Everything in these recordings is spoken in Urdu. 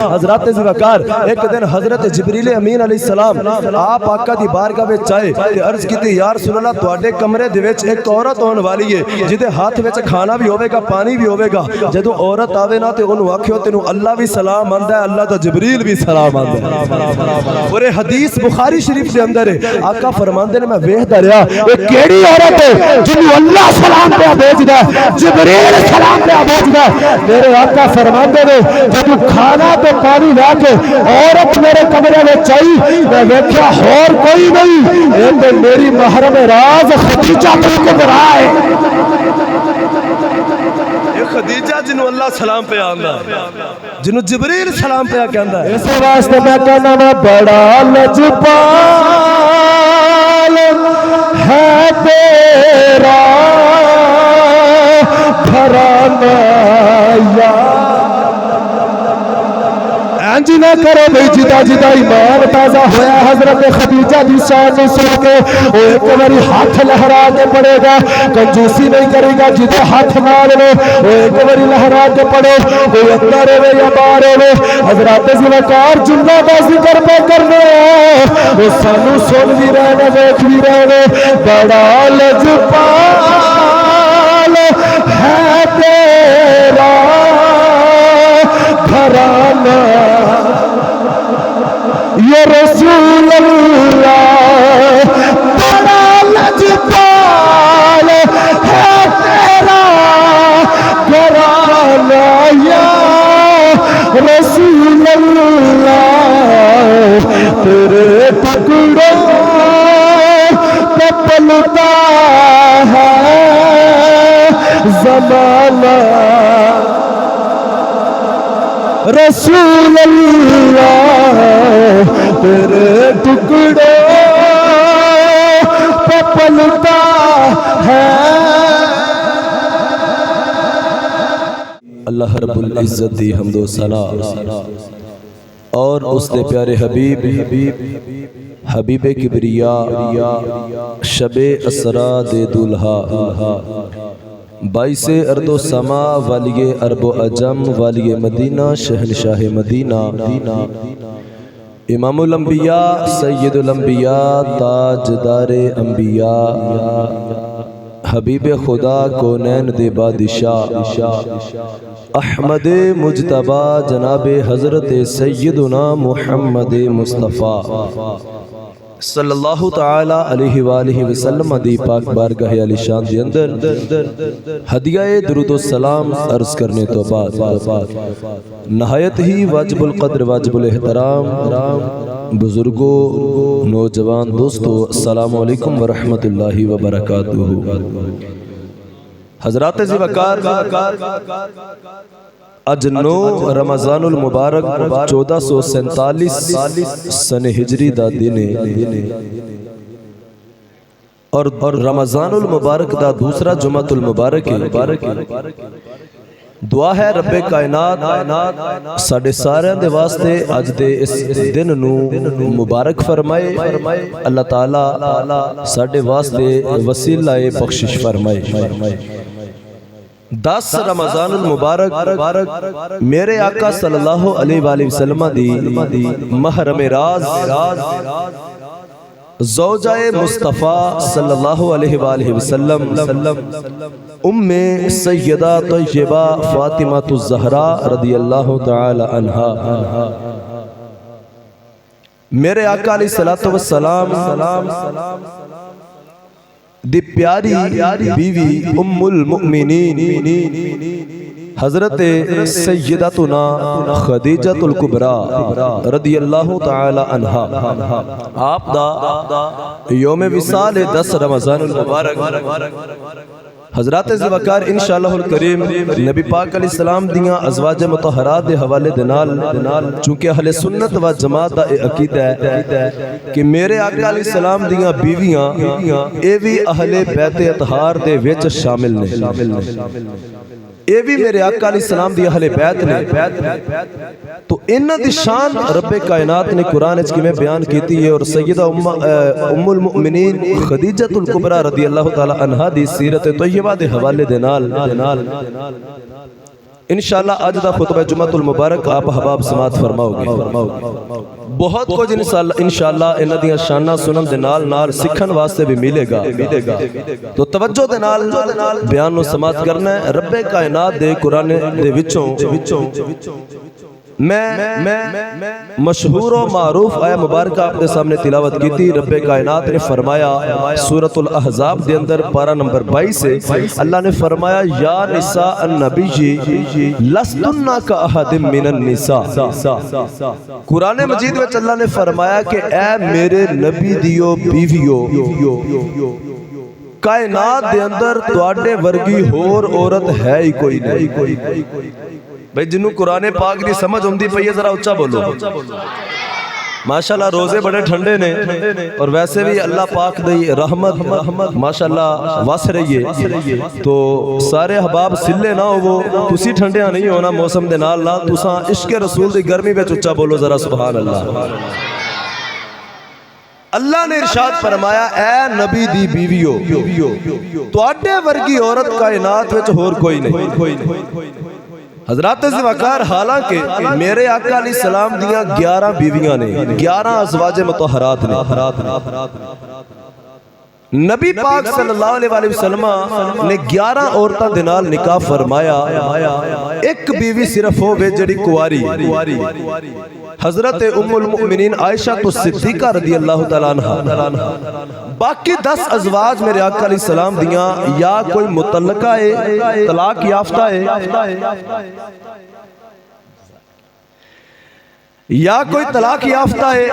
حضرات زوکار ایک دن حضرت جبریل امین علیہ السلام آپ آقا دی بارگاہ وچ چائے تے عرض کیتی یا رسول اللہ تواڈے کمرے دے وچ ایک عورت ہون والی ہے جدے ہاتھ وچ کھانا بھی ہوے گا پانی بھی ہوے گا جدوں عورت آوے نا تے اونوں آکھیو تینوں اللہ بھی سلام آندا ہے اللہ دا جبریل بھی سلام آندا ہے اور یہ حدیث بخاری شریف دے اندر ہے آقا فرماندے نے میں ویکھدا رہیا اے کیڑی عورت ہے جنوں اللہ سلام پہ بھیجدا ہے جبریل سلام پہ بھیجدا ہے میرے آقا فرماندے نے جدوں کھانا پانی لا کے عورت میرے کمرے میں چاہی میں ویکھیا اور کوئی نہیں یہ میری محرم راز خدیجہ کبریٰ ہے یہ خدیجہ جنہوں اللہ سلام پہ آندا جنہوں جبریل سلام پہ آندا ہے اس واسطے میں کہنا میں بڑا لجپال ہے تیرا گھرانہ یا انجی نہ کرو بھئی جدا جدا ایمان تازہ ہویا حضرت خدیجہ دی شان نے سن کے وہ ایک باری ہاتھ لہرا کے پڑے گا کنجوسی نہیں کرے گا جدے ہاتھ مار لے وہ ایک باری لہرا کے پڑے کوئی اندر ہوئے یا باہر ہوئے حضرات زوکار جنہ بازی کر پہ کرنے وہ سانو سن بھی رہنے ویکھ بھی رہنے بڑا لجپال ہے تیرا گھرانہ یا رسول اللہ بڑا لجپال ہے تیرا گھرانہ یا رسول اللہ تیرے ٹکڑوں پہ پلتا ہے زمانہ رسول اللہ تیرے ٹکڑوں پہ پلتا ہے اللہ رب العزت دی حمد و ثنا اور اس دے پیارے حبیب کبریا شب اسرا دے دلہا باعث ارض و سما والی عرب و عجم والی مدینہ شہنشاہ مدینہ امام الانبیاء سید الانبیاء تاجدار انبیاء حبیب خدا کونین دے بادشاہ احمد مجتبہ جناب حضرت سیدنا محمد مصطفیٰ صلی اللہ تعالی علیہ وآلہ وسلم دی پاک بارگاہ علی شان دی اندر ہدیہ درود و سلام عرض کرنے تو بعد نہایت ہی واجب القدر واجب الاحترام بزرگوں نوجوان دوستو السلام علیکم ورحمت اللہ وبرکاتہ حضرات زوکار اج 9 رمضان المبارک 1447 سن ہجری دا دن اور رمضان المبارک دا دوسرا جمعۃ المبارک دعا ہے رب کائنات ساڑھے سارے دے واسطے اج دے اس دن نو مبارک فرمائے اللہ تعالی ساڑھے واسطے وسیلہ بخشش فرمائے 10 رمضان المبارک میرے آقا صلی اللہ علیہ وآلہ وسلم دی محرم راز زوجہ مصطفیٰ صلی اللہ علیہ وآلہ وسلم ام سیدہ طیبہ فاطمہ الزہراء رضی اللہ تعالی عنہا میرے آقا علیہ السلام دی پیاری بیوی ام المؤمنین حضرت سیدتنا خدیجۃ الکبریٰ رضی اللہ تعالی عنہا آپ دا یوم وصال 10 رمضان المبارک حضرات زوکار انشاءاللہ الکریم نبی پاک علیہ السلام دیاں ازواج مطہرات دے حوالے دنال چونکہ اہل سنت و جماعت دا عقیدہ ہے کہ میرے آقا علیہ السلام دیاں بیویاں اے بھی اہل بیت اطہار دے وچ شامل نے اے بھی میرے آقا علیہ السلام دی اہل بیت نے تو انہ دی شان رب کائنات نے قرآن اچھ کی میں بیان کیتی ہے اور سیدہ ام المؤمنین خدیجۃ الکبریٰ رضی اللہ تعالی عنہا دی سیرت طیبہ دے حوالے دنال انشاءاللہ اج دا خطبہ جمعۃ المبارک آپ احباب سماعت فرماؤ گے. بہت کچھ انشاءاللہ انہاں دیاں شاناں سنن دے نال نال سکھن واسطے بھی ملے گا. تو توجہ دے نال بیان نو سماعت کرنا ہے. رب کائنات دے قرآن دے وچوں میں مشہور و معروف آیہ مبارکہ آپ دے سامنے تلاوت کی تھی. رب کائنات نے فرمایا سورۃ الاحزاب دے اندر پارہ نمبر 22 سے اللہ نے فرمایا یا نساء النبی لستن کاحد من النساء. قرآن مجید وچ اللہ نے فرمایا کہ اے میرے نبی دیو بیویو کائنات دے اندر تواڈے ورگی ہور عورت ہے ہی کوئی نہیں. بھئی جنہوں قرآن پاک دی سمجھ ہوندی پئی ہے ذرا اچھا بولو. ماشاءاللہ روزے بڑے ٹھنڈے نے اور ویسے بھی اللہ پاک دی رحمت ماشاءاللہ وس رہی ہے. تو سارے احباب سلے نہ ہو تسی ٹھنڈیاں نہیں ہونا موسم دے نال نال تساں عشق رسول دی گرمی وچ اچھا بولو ذرا سبحان اللہ. اللہ نے ارشاد فرمایا اے نبی دی بیویو تواڈے ورگی عورت کائنات وچ ہور کوئی نہیں. حضرات وقار حالانکہ میرے آقا علیہ السلام دیاں 11 بیویاں نے 11 ازواج مطہرات نے. نبی پاک صلی اللہ علیہ وسلم نے 11 عورتاں دے نال نکاح فرمایا. ایک بیوی صرف ہوئے جڑی کواری حضرت ام المؤمنین عائشہ تو صدیقہ رضی اللہ تعالیٰ عنہ. باقی 10 ازواج میرے آقا علیہ السلام دیاں یا کوئی مطلقہ ہے طلاق یافتہ ہے یا کوئی طلاق یافتہ ہے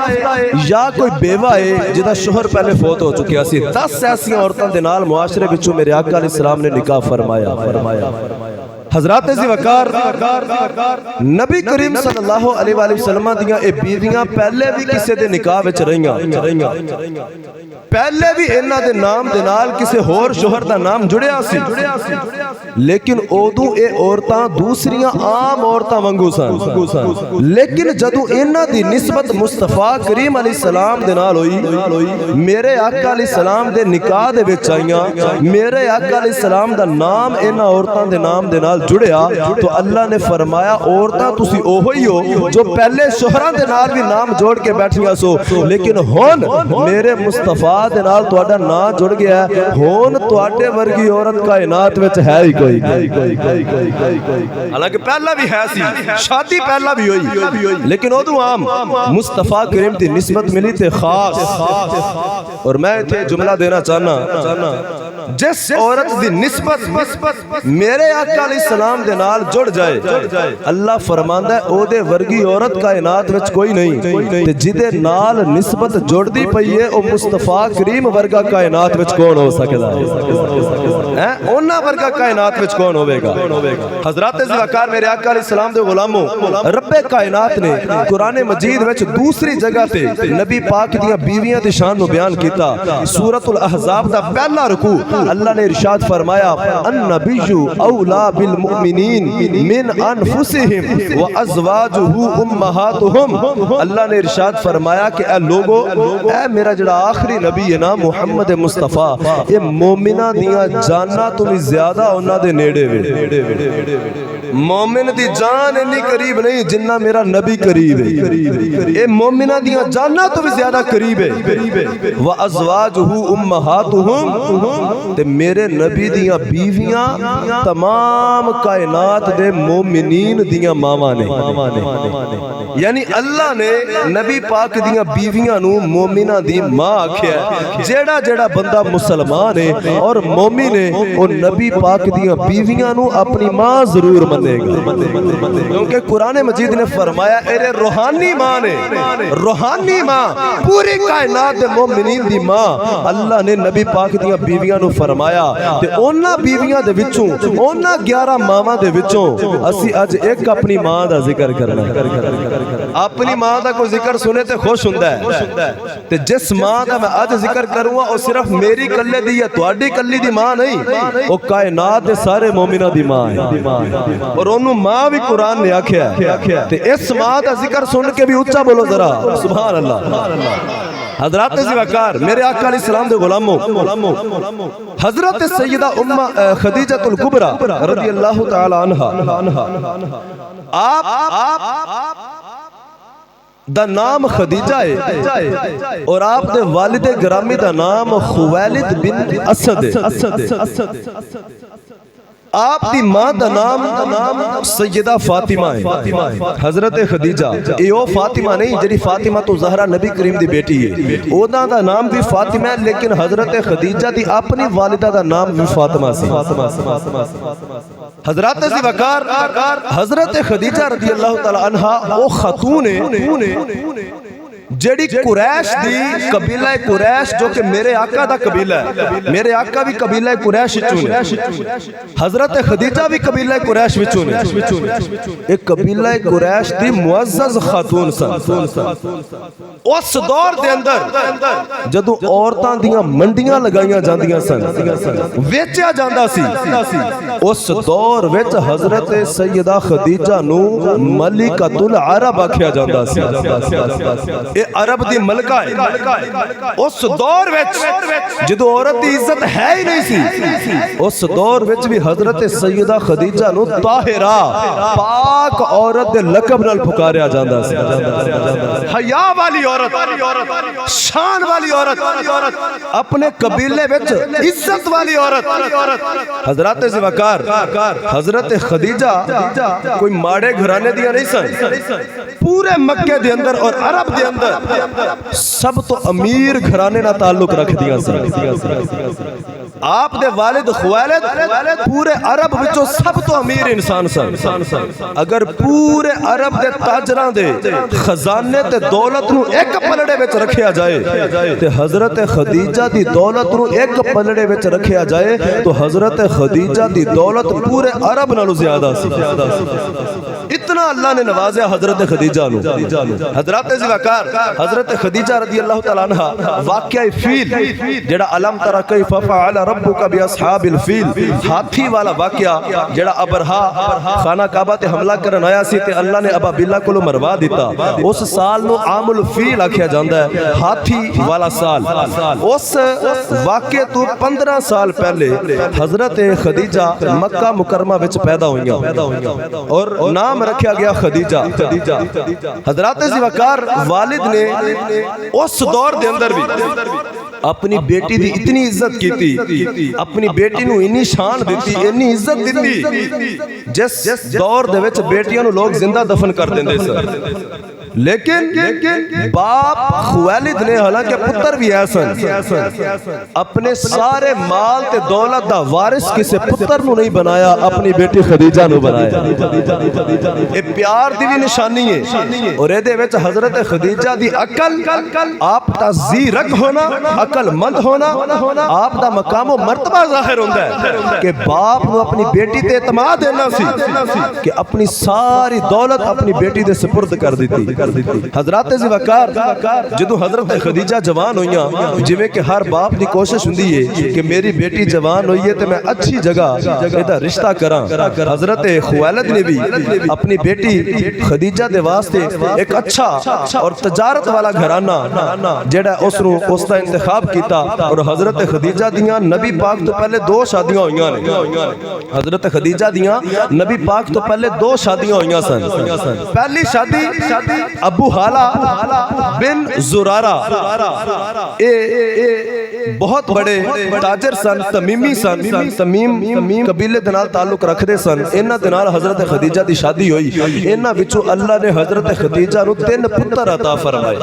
یا کوئی بیوہ ہے جدا شوہر پہلے فوت ہو چکیا سی. 10 ایسی عورتوں دے نال معاشرے وچوں میرے آقا علیہ السلام نے نکاح فرمایا. حضرات وقار نبی کریم صلی اللہ علیہ وسلم دیاں اے بیویاں پہلے بھی کسے دے نکاح وچ رہیاں پہلے بھی انہاں دے نام دے نال کسے ہور شوہر دا نام جڑیا سی. لیکن اودوں اے عورتاں دوسریاں عام عورتاں وانگو سن. لیکن جدوں انہاں دی نسبت مصطفیٰ کریم علیہ السلام دے نال ہوئی میرے آقا علیہ السلام دے نکاح دے وچ آئیاں میرے آقا علیہ السلام دا نام انہاں عورتاں دے نام دے نال جڑیا. تو اللہ نے فرمایا عورتاں تسی اوہی ہو جو پہلے شوہراں دے نال بھی نام جوڑ کے بیٹھیاں سو لیکن ہن میرے مصطفیٰ دے نال تواڈا نام جڑ گیا ہے. ہن تواڈے ورگی عورت کائنات وچ ہے ہی کوئی نہیں. حالانکہ پہلا بھی ہے سی شادی پہلا بھی ہوئی لیکن ادو عام مصطفیٰ کریم دی نسبت ملی تے خاص. اور میں اتنے جملہ دینا چاہنا جس عورت دی نسبت میرے آقا علیہ السلام دے نال جڑ جائے اللہ فرماندا ہے او دے ورگی عورت کائنات وچ کوئی نہیں. تے جدے نال نسبت جڑ دی پئی ہے او مصطفیٰ کریم ورگا کائنات وچ کون ہو سکدا ہے؟ اونا ورگا کائنات وچ کون ہوے گا؟ حضرات وقار میرے آقا علیہ السلام دے غلاموں رب کائنات نے قرآن مجید وچ دوسری جگہ تے نبی پاک دیاں بیویاں دی شان نو بیان کیتا. سورۃ الاحزاب دا پہلا رکوع اللہ نے ارشاد فرمایا النبی اولا بالمؤمنین من انفسہم وازواجہ امہاتہم. اللہ نے ارشاد فرمایا کہ اے لوگو اے میرا جڑا آخری نبی ہے نا محمد مصطفیٰ یہ مومنہ دیاں جاننا تمہیں زیادہ انہاں دے نیڑے وے. مومن دی جان انی قریب نہیں جنہ میرا نبی قریب ہے. اے مومنہ دیاں جاننا تمہیں زیادہ قریب ہے. وازواجہ امہاتہم تے میرے نبی دیاں بیویاں تمام کائنات دے مومنین دیاں ماواں نے. یعنی اللہ نے نبی پاک دیاں بیویاں نو مومنہ دی ماں آکھیا. جیڑا جیڑا بندہ مسلمان ہے اور مومن ہے وہ نبی پاک دیاں بیویاں نو اپنی ماں ضرور منے گا. کیونکہ قرآن مجید نے فرمایا اے روحانی ماں نے روحانی ماں پوری کائنات دے مومنین دی ماں. اللہ نے نبی پاک دیاں بیویاں نو فرمایا تے اونا بیویاں دے وچوں اونا 11 ماواں دے وچوں اسی اج ایک اپنی ماں دا ذکر کرنا ہے. اپنی ماں دا کوئی ذکر سنے تے خوش ہوندا ہے تے جس ماں دا میں اج ذکر کروں گا او صرف میری کلے دی یا تہاڈی کلی دی ماں نہیں، او کائنات دے سارے مومناں دی ماں ہے، اور اونوں ماں بھی قرآن نے آکھیا ہے تے اس ماں دا ذکر سن کے بھی اونچا بولو ذرا سبحان اللہ۔ حضرات زوکار میرے آقا علیہ السلام دے غلاموں، حضرت سیدہ خدیجہ الکبریٰ رضی اللہ تعالی عنہا آپ دا نام خدیجہ ہے اور آپ دے والد گرامی دا نام خویلد بن اسد ہے، آپ دی ماں دا نام سیدہ فاطمہ ہے، حضرت خدیجہ اے او فاطمہ نہیں جڑی فاطمہ تو زہرا نبی کریم دی بیٹی ہے، اودا دا نام بھی فاطمہ ہے لیکن حضرت خدیجہ دی اپنی والدہ دا نام بھی فاطمہ سی۔ حضرات زوکار حضرت خدیجہ رضی اللہ تعالی عنہا او خاتون ہے جڑی قریش دی قبیلہ قریش جو کہ میرے آقا دا قبیلہ ہے، میرے آقا بھی قبیلہ قریش وچوں ہے، حضرت خدیجہ بھی قبیلہ قریش وچوں ہے، ایک قبیلہ قریش دی معزز خاتون سن۔ اس دور دے اندر جدوں عورتاں دیاں منڈیاں لگائیاں جاندیاں سن، ویچیا جاندا سی، اس دور وچ حضرت سیدہ خدیجہ نو ملکۃ العرب آکھیا جاندا سی، اے عرب دی ملکہ ہے۔ اس دور وچ جدو عورت دی عزت ہے ہی نہیں سی، اس دور وچ بھی حضرت سیدہ خدیجہ نو طاہرہ پاک عورت دے لقب نال پکاریا جاندا سی، حیا والی عورت، شان والی عورت، اپنے قبیلے وچ عزت والی عورت۔ حضرات زوکار حضرت خدیجہ کوئی ماڑے گھرانے دیا نہیں سن، پورے مکے دے اندر اور عرب دے اندر سب تو امیر گھرانے نہ تعلق رکھ دیا سن۔ آپ دے والد خویلد پورے عرب وچوں سب تو امیر انسان سن۔ اگر پورے عرب دے تاجراں دے خزانے تے دولت نو ایک پلڑے وچ رکھیا جائے تے حضرت خدیجہ دی دولت نو ایک پلڑے وچ رکھیا جائے تو حضرت خدیجہ دی دولت پورے عرب نالوں زیادہ سی۔ اتنا اللہ نے نوازیا حضرت خدیجہ نو۔ حضرات زوکار حضرت خدیجہ رضی اللہ تعالیٰ عنہ واقعہ فیل جڑا علم ترى کیف فعل ربک باصحاب الفیل، ہاتھی والا واقعہ جڑا ابرہا خانہ کعبہ تے حملہ کرن آیا سی تے اللہ نے ابابیلہ کولوں مروا دیتا، اس سال نو عام الفیل آکھیا جاندا ہے، ہاتھی والا سال۔ اس واقعے تو 15 سال پہلے حضرت خدیجہ مکہ مکرمہ وچ پیدا ہوئیاں اور نام رکھیا گیا خدیجہ۔ حضرات زوکار والد نے اس دور دے اندر بھی اپنی بیٹی دی اتنی عزت کیتی، اپنی بیٹی نو انی شان دیتی، انی عزت دیتی جس دور دے وچ بیٹیاں نو لوگ زندہ دفن کر دیندے سن، لیکن باپ خویلد نے حالانکہ پتر بھی ایسن اپنے سارے مال تے دولت دا وارث کسے پتر نو نہیں بنایا، اپنی بیٹی خدیجہ نو بنایا۔ اے پیار دی بھی نشانی ہے اور اے دے وچ حضرت خدیجہ دی عقل، آپ دا زیرک ہونا، عقل مند ہونا، آپ دا مقام و مرتبہ ظاہر ہوندا ہے کہ باپ نو اپنی بیٹی تے اعتماد دینا سی کہ اپنی ساری دولت اپنی بیٹی دے سپرد کر دیتی۔ حضرات زوکار جدو حضرت خدیجہ جوان ہوئیاں، جویں کہ ہر باپ دی کوشش ہوندی ہے کہ میری بیٹی جوان ہوئی ہے تے میں اچھی جگہ ایدہ رشتہ کراں، حضرت خویلد نے بھی اپنی بیٹی خدیجہ دے واسطے ایک اچھا اور تجارت والا گھرانہ جڑا اس دا انتخاب کیتا، اور حضرت خدیجہ دیاں نبی پاک تو پہلے 2 شادیاں ہوئیاں نے۔ حضرت خدیجہ دیاں نبی پاک تو پہلے 2 شادیاں ہوئیاں سن۔ پہلی شادی ابو حالہ بن زرارہ، بہت بڑے تاجر سن، تمیمی سن، تمیم قبیلے دے نال تعلق رکھدے سن، انہاں دے نال حضرت خدیجہ دی شادی ہوئی، انہاں وچوں اللہ نے حضرت خدیجہ نو 3 پتر عطا فرمائے۔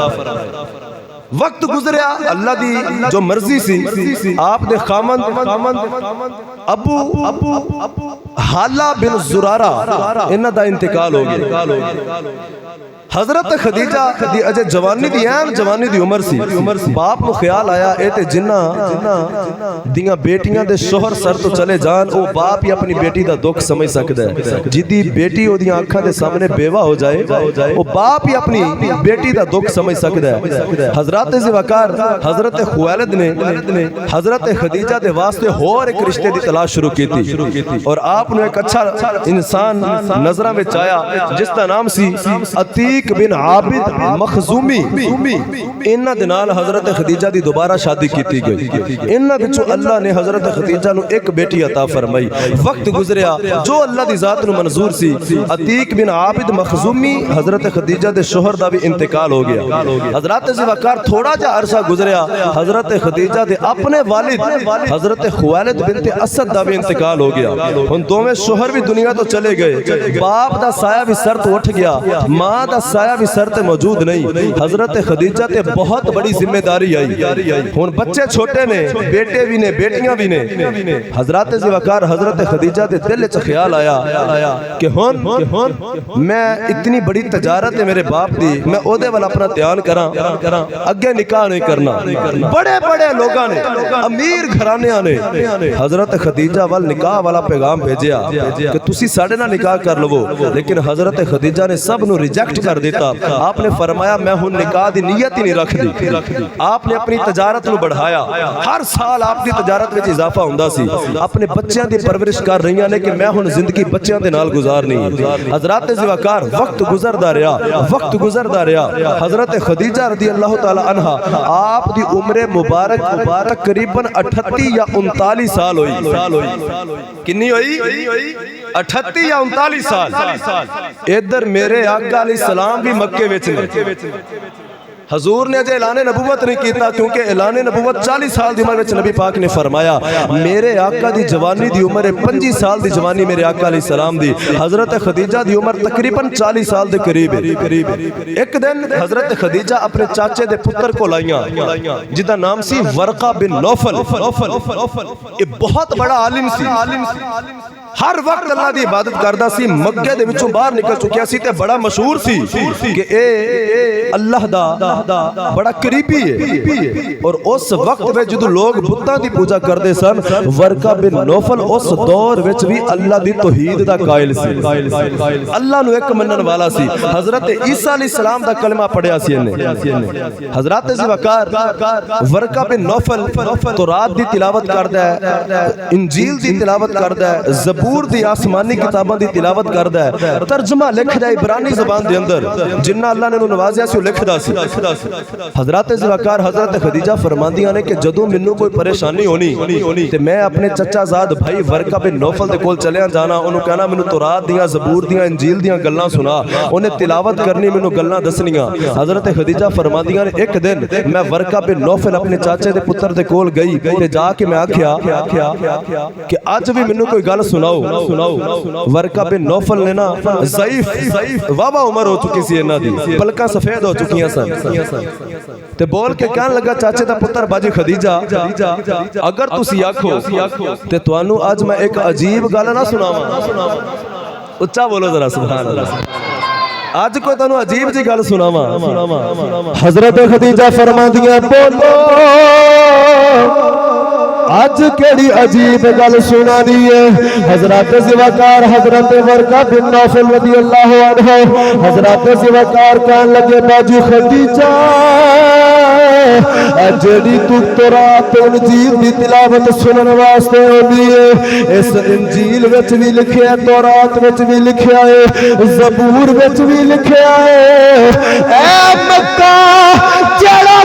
وقت گزریا، اللہ دی جو مرضی سی، آپ دے خامند ابو حالہ بن زرارہ انہاں دا انتقال ہو گیا۔ حضرت خدیجہ دی اجے جوانی دی این جوانی دی عمر سی باپ نو خیال آیا اے تے جنہ دیاں بیٹیاں دے شوہر سر تو چلے جان او باپ ہی اپنی بیٹی دا دکھ سمجھ سکدا ہے جدی بیٹی او دیاں آنکھاں دے سامنے بیوہ ہو جائے او باپ ہی اپنی بیٹی دا دکھ سمجھ سکدا ہے حضرت ذوالفقار حضرت خویلد نے حضرت خدیجہ دے واسطے اور ایک رشتے دی تلاش شروع کی تھی اور آپ نے ایک اچھا انسان نظرہ میں چایا جس دا نام سی عتیق بن عابد مخزومی انہ دنال حضرت خدیجہ دی دوبارہ شادی کیتی گئی انہ بچو اللہ نے حضرت خدیجہ نو ایک بیٹی عطا فرمائی وقت گزریا جو اللہ دی ذات نو منظور سی عتیق بن عابد مخزومی حضرت خدیجہ دے شوہر دا بھی انتقال ہو گیا حضرت ذوالفقار تھوڑا جا عرصہ گزریا حضرت خدیجہ دے اپنے والد حضرت خویلد بنت اسد دا بھی انتقال ہو گیا ان دو میں شوہر بھی دنیا تو چلے گئے باپ دا سایہ بھی سر تو اٹھ گیا ماں دا سایہ بھی سر تے موجود نہیں حضرت خدیجہ تے بہت بڑی ذمہ داری آئی ہن بچے چھوٹے نے بیٹے بھی نے بیٹیاں بھی نے حضرت ذوالفقار حضرت خدیجہ دے دل وچ خیال آیا کہ ہن میں اتنی بڑی تجارت ہے میرے باپ دی میں او دے والا اپنا دھیان کراں اگے نکاح نہیں کرنا بڑے بڑے لوگاں نے امیر گھرانیاں نے حضرت خدیجہ وال نکاح والا پیغام بھیجیا کہ تسی ساڈے نال نکاح کر لو لیکن حضرت خدیجہ نے سب نو ریجیکٹ کر دیتا آپ نے فرمایا میں ہن نکاح دی نیت ہی نہیں رکھ دی آپ نے اپنی تجارت نو بڑھایا ہر سال آپ دی تجارت وچ اضافہ ہوندا سی اپنے بچیاں دی پرورش کر رہیاں نے کہ میں ہن زندگی بچیاں دے نال گزارنی ہے حضرت ذوالفقار وقت گزردا رہیا حضرت خدیجہ رضی اللہ تعالی عنہا آپ دی عمر مبارک تقریباً 38 یا 39 سال ہوئی کنی ہوئی 38 یا 39 سال ادھر میرے آقا علیہ السلام بھی مکے وچ نے حضور نے اجے اعلان نبوت نہیں کیتا کیونکہ اعلان نبوت 40 سال دی عمر وچ نبی پاک نے فرمایا میرے آقا دی جوانی دی عمر 25 سال دی جوانی میرے آقا علیہ السلام دی حضرت خدیجہ دی عمر تقریباً 40 سال دے قریب ہے ایک دن حضرت خدیجہ اپنے چاچے دے پتر کو لائیاں جدا نام سی ورقہ بن نوفل یہ بہت بڑا عالم سی ہر وقت اللہ دی عبادت کردا سی مکے دے وچوں باہر نکل چکیا سی تے بڑا مشہور سی کہ اے اللہ دا بڑا قریبی ہے اور اس وقت میں جدو لوگ بتاں دی پوجا کردے سن ورقہ بن نوفل اس دور وچ بھی اللہ دی توحید دا قائل سی اللہ نو ایک منن والا سی حضرت عیسیٰ علیہ السلام دا کلمہ پڑھیا سی انہیں حضرت ذوالفقار ورقہ بن نوفل تورات دی تلاوت کردا ہے انجیل دی تلاوت کردا ہے زبور دی آسمانی کتاباں دی تلاوت کردا ہے ترجمہ لکھدا ہے عبرانی زبان دے اندر جنہ اللہ نے نوازیا سی لکھدا سی حضرت ذوالفقار حضرت خدیجہ فرماندیاں نے کہ جدوں مینوں کوئی پریشانی ہونی تے میں اپنے چچا زاد بھائی ورقہ بن نوفل دے کول چلیاں جانا اونوں کہنا مینوں تورات دیاں زبور دیاں انجیل دیاں گلاں سنا اونے تلاوت کرنی مینوں گلاں دسنیاں حضرت خدیجہ فرماندیاں نے ایک دن میں ورقہ بن نوفل اپنے چاچے دے پتر دے کول گئی تے جا کے میں آکھیا کہ اج بھی مینوں کوئی گل سناؤ ورقہ بن نوفل نے نا ضعیف واوا عمر ہو چکی سی انہاں دی پلکاں سفید ہو چکیاں سن تے بول کے کہن لگا چاچے دا پتر باجی خدیجہ اگر تسی آکھو تے تانوں اج میں ایک عجیب گل نہ سناواں اچھا بولو ذرا سبحان اللہ آج کوئی تانوں عجیب جی گل سناواں حضرت خدیجہ فرماندیاں بولو آج کیڑی عجیب گل سنانی ہے حضرت ذوالفقار حضرت ورقہ بن نوفل رضی اللہ عنہ حضرت ذوالفقار کہن لگے باجی خدیجہ جڑی تو تورات انجیل دی تلاوت سنن واسطے ہوندی ہے اس انجیل وچ بھی لکھیا ہے تورات وچ بھی لکھیا ہے زبور وچ بھی لکھیا ہے اے مکہ جڑا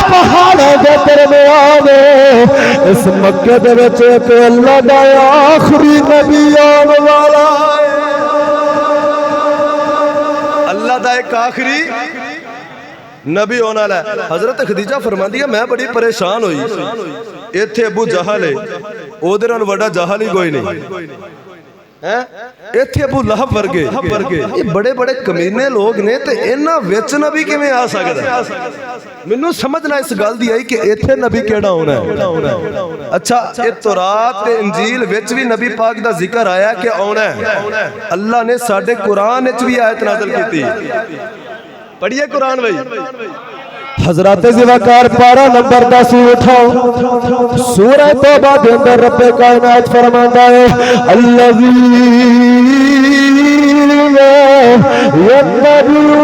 پہاڑ دے درمیان اس مکہ دے وچ ایک اللہ دا آخری نبی آن والا ہے اللہ دا ایک آخری نبی ہونا ہے حضرت خدیجہ فرماندی ہے میں بڑی پریشان ہوئی ایتھے ابو جہل ہے او دے نال وڈا جہل ہی کوئی نہیں ایتھے ابو لہب ورگے یہ بڑے بڑے کمینے لوگ نے تے انہاں وچ نبی کیویں آ سکدا مینوں سمجھنا اس گل دی آئی کہ ایتھے نبی کیڑا ہونا ہے اچھا اے تورات تے انجیل وچ بھی نبی پاک دا ذکر آیا کہ آنا ہے اللہ نے ساڈے قرآن وچ بھی آیت نازل کیتی پڑھیے قرآن بھائی. حضرات زوکار پارہ نمبر 10 اٹھاؤ. سورہ توبہ دے اندر رب کائنات فرماتا ہے الذین یتبعون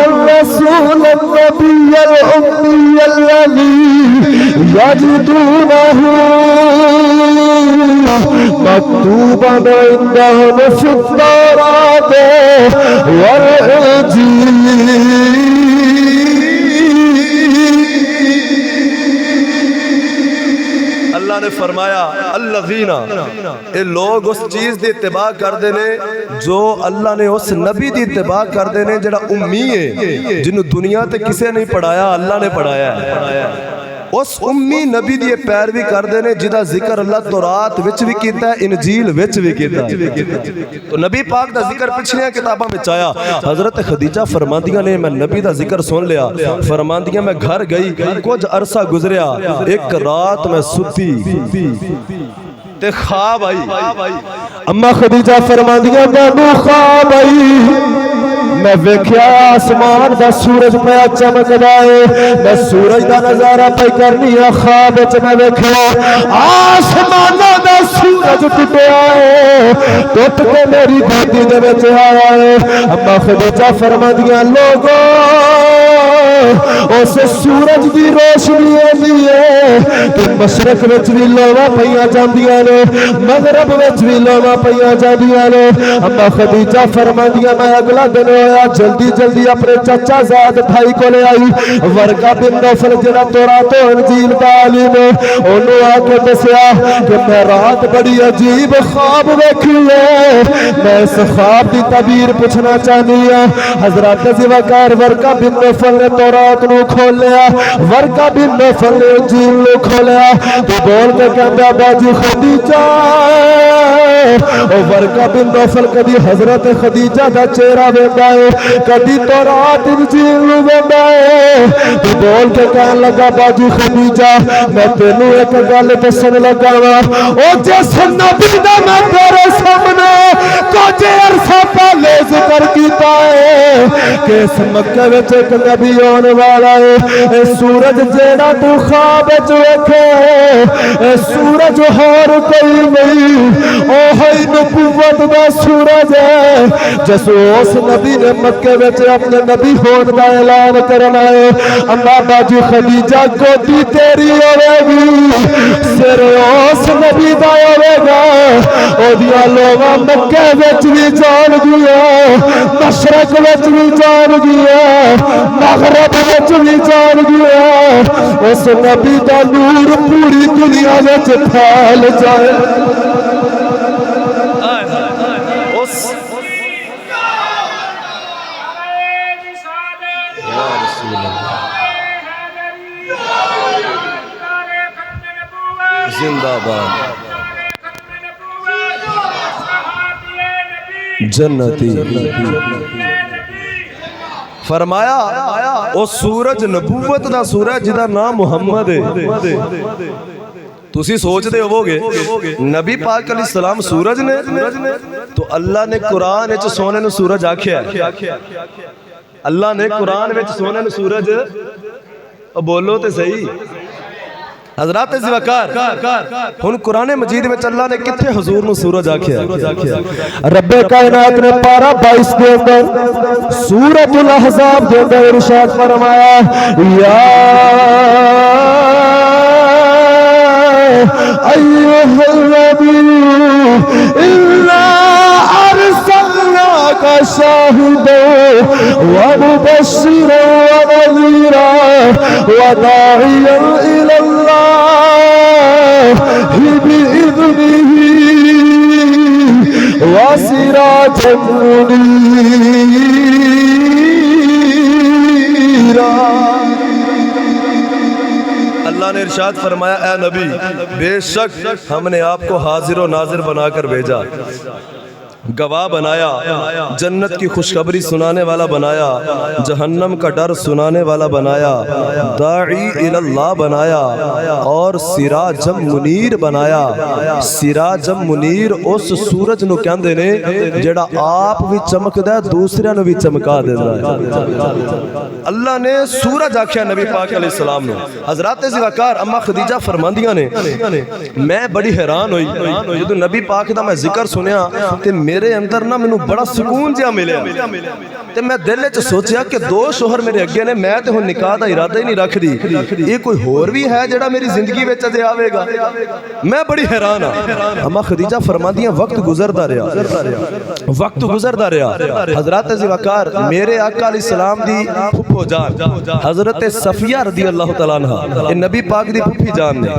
الرسول النبی الأمی الذی یجدونہ مکتوبا عندهم فی التوراۃ والانجیل. اللہ نے فرمایا الذین، اے لوگ اس چیز دی اتباع کردے نے جو اللہ نے اس نبی دی اتباع کردے نے جڑا امی ہے، جنہوں دنیا تے کسے نہیں پڑھایا، اللہ نے پڑھایا ہے. اس امی نبی دی پیروی کردے نے جدا ذکر اللہ تورات وچ بھی کیتا ہے، انجیل وچ بھی کیتا ہے. تو نبی پاک دا ذکر پچھلیاں کتاباں وچ آیا. حضرت خدیجہ فرماندیاں نے میں نبی دا ذکر سن لیا. فرماندیاں میں گھر گئی، کچھ عرصہ گزریا، ایک رات میں ستی تے خواب آئی. اما خدیجہ فرماندیاں میں خواب آئی، میں ویکھیا آسمان دا سورج پیا چمکدا ہے، میں سورج دا نظارہ پہ کرنی ہے. خواب وچ میں ویکھیا آسمان دا سورج ٹوٹیا ہے، ٹوٹ کے میری گودی دے وچ آیا ہے. اما خدیجہ فرماندیاں لوگوں اس سورج دی روشنی ہے کہ مشرق وچ بھی لوواں پئیاں جاندیاں نے، مغرب وچ بھی لوواں پئیاں جاندیاں نے. اما خدیجہ فرماندیاں میں اگلا دن ہویا جلدی جلدی اپنے چچا زاد بھائی کو لے آئی. ورقہ بن نوفل جڑا تورات و انجیل دا عالم ہے، انہوں آ کے دسیا کہ میں رات بڑی عجیب خواب ویکھی ہے، میں اس خواب دی تعبیر پوچھنا چاہنی ہوں. حضرات زوکار ورقہ بن نوفل نے تورات نو کھول لیا، ورقہ بن نوفل نے انجیل نو کھولیا. تو بول کے کہندا باجی خدیجہ، او ورقہ بن نوفل کدی حضرت خدیجہ دا چہرہ ویندا ہے، کدی تورات انجیل نو ویندا ہے. تو بول کے کہن لگا باجی خدیجہ میں تینوں ایک گل دسن لگا وا، او جس نبی دا میں تیرے سامنے کچھ عرصہ پہلے ذکر کیتا ہے کہ اس مکہ وچ ایک نبی آنے والا ہے. اے سورج جیڑا تو خواب وچ ویکھے اے سورج ہور کوئی نہیں، اوہی نبوت دا سورج ہے جس اس نبی نے مکے وچ اپنے نبی ہون دا اعلان کرنا ہے. اما باجی خدیجہ گودی تیری ہوے گی، سر اس نبی دا ہوے گا. او دیاں لوواں مکے وچ بھی جان گیا، مشرق وچ بھی جان گیا، مغرب وچ بھی جان گیا. اس نبی دا نور پوری دنیا وچ پھیل جائے. زندہ باد جنتی. فرمایا او سورج نبوت دا سورج جدا نام محمد ہے. تسی سوچ دے ہو گے نبی پاک علیہ السلام سورج نے، تو اللہ نے قرآن وچ سونے نو سورج آکھیا ہے. اللہ نے قرآن وچ سونے نو سورج، بولو تے صحیح. حضرات زوکار ہن قرآن مجید میں اللہ نے کتھے حضور نو سورج آکھیا؟ رب کائنات نے پارہ 22 دے اندر سورۃ الاحزاب دے اندر ارشاد فرمایا یا ایھا النبی انا ارسلناک شاہدا ومبشرا ونذیرا وداعیا الی اللہ بإذنہ وسراجا منیرا. اللہ نے ارشاد فرمایا اے نبی بے شک ہم نے آپ کو حاضر و ناظر بنا کر بھیجا. گواہ بنایا، جنت کی خوشخبری سنانے والا بنایا، جہنم کا ڈر سنانے والا بنایا، داعی اللہ بنایا اور سراجم منیر بنایا۔ سراجم منیر اس سورج نو کہندے نے جڑا آپ بھی چمکدا ہے دوسرے نو بھی چمکا دیندا ہے۔ اللہ نے سورج آکھیا نبی پاک علیہ السلام نے۔ حضرات زوکار اما خدیجہ فرماندیاں نے میں بڑی حیران ہوئی جدوں نبی پاک دا میں ذکر سنیا تے میرے اندر نا مینوں بڑا سکون جہا ملیا تے میں دل وچ سوچیا کہ دو شوہر میرے اگے نے، میں تے ہن نکاح دا ارادہ ہی نہیں رکھ دی، یہ کوئی ہور بھی ہے جڑا میری زندگی وچ اجے آوے گا؟ میں بڑی حیران ہاں۔ اما خدیجہ فرماندیاں وقت گزردا رہیا، وقت گزردا رہیا۔ حضرات زوکار میرے آقا علیہ السلام دی پھپھو جان حضرت صفیہ رضی اللہ تعالیٰ عنہ یہ نبی پاک دی پھپھی جان نے،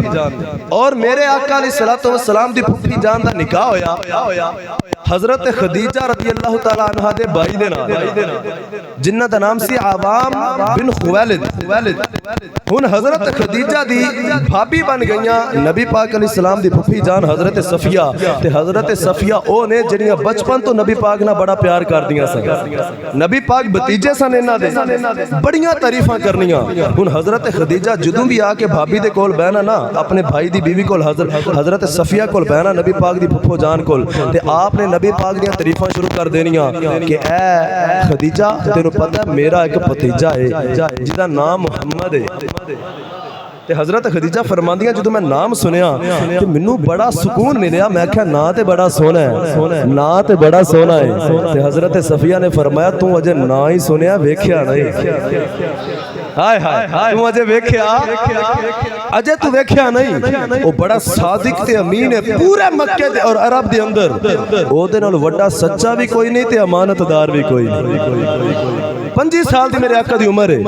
اور میرے آقا علیہ السلام دی پھپھی جان دا نکاح ہویا حضرت خدیجہ رضی اللہ تعالیٰ عنہ دے بائی دے نال جنہ دا نام سی عوام بن خویلد۔ ہن حضرت خدیجہ دی بھابی بن گئیاں نبی پاک علیہ السلام دی پھپھی جان حضرت صفیہ، تے حضرت صفیہ او نے جڑیاں بچپن تو نبی پاک نہ بڑا پیار کردیاں سن، نبی پاک بتیجے سن انہاں دے بڑیاں تعریفاں کرنیاں۔ ہن حضرت خدیجہ جدوں بھی آ کے بھابی دے کول بہنا نا اپنے بھائی دی بیوی کول حضرت صفیہ کول بہنا نبی پاک دی پھپھو جان کول، تے آپ نے نبی پاک دیاں تعریفاں شروع کر دینیاں کہ اے خدیجہ تینوں پتہ میرا ایک بھتیجا ہے جدا نام محمد ہے۔ تے حضرت خدیجہ فرماندیاں جدوں میں نام سنیا تے مینوں بڑا سکون ملیا، میں کہا نا تے بڑا سونا ہے، نا تے بڑا سونا ہے۔ تے حضرت صفیہ نے فرمایا تو اجے نا ہی سنیا ویکھیا نہیں، ہائے ہائے تو اجے ویکھیا اجے تو ویکھیا نہیں۔ او بڑا صادق تے امین ہے پورے مکے دے اور عرب دے اندر، او دے نال وڈا سچا بھی کوئی نہیں تے امانت دار بھی کوئی نہیں۔ 25 سال دی میرے آقا دی عمر ہے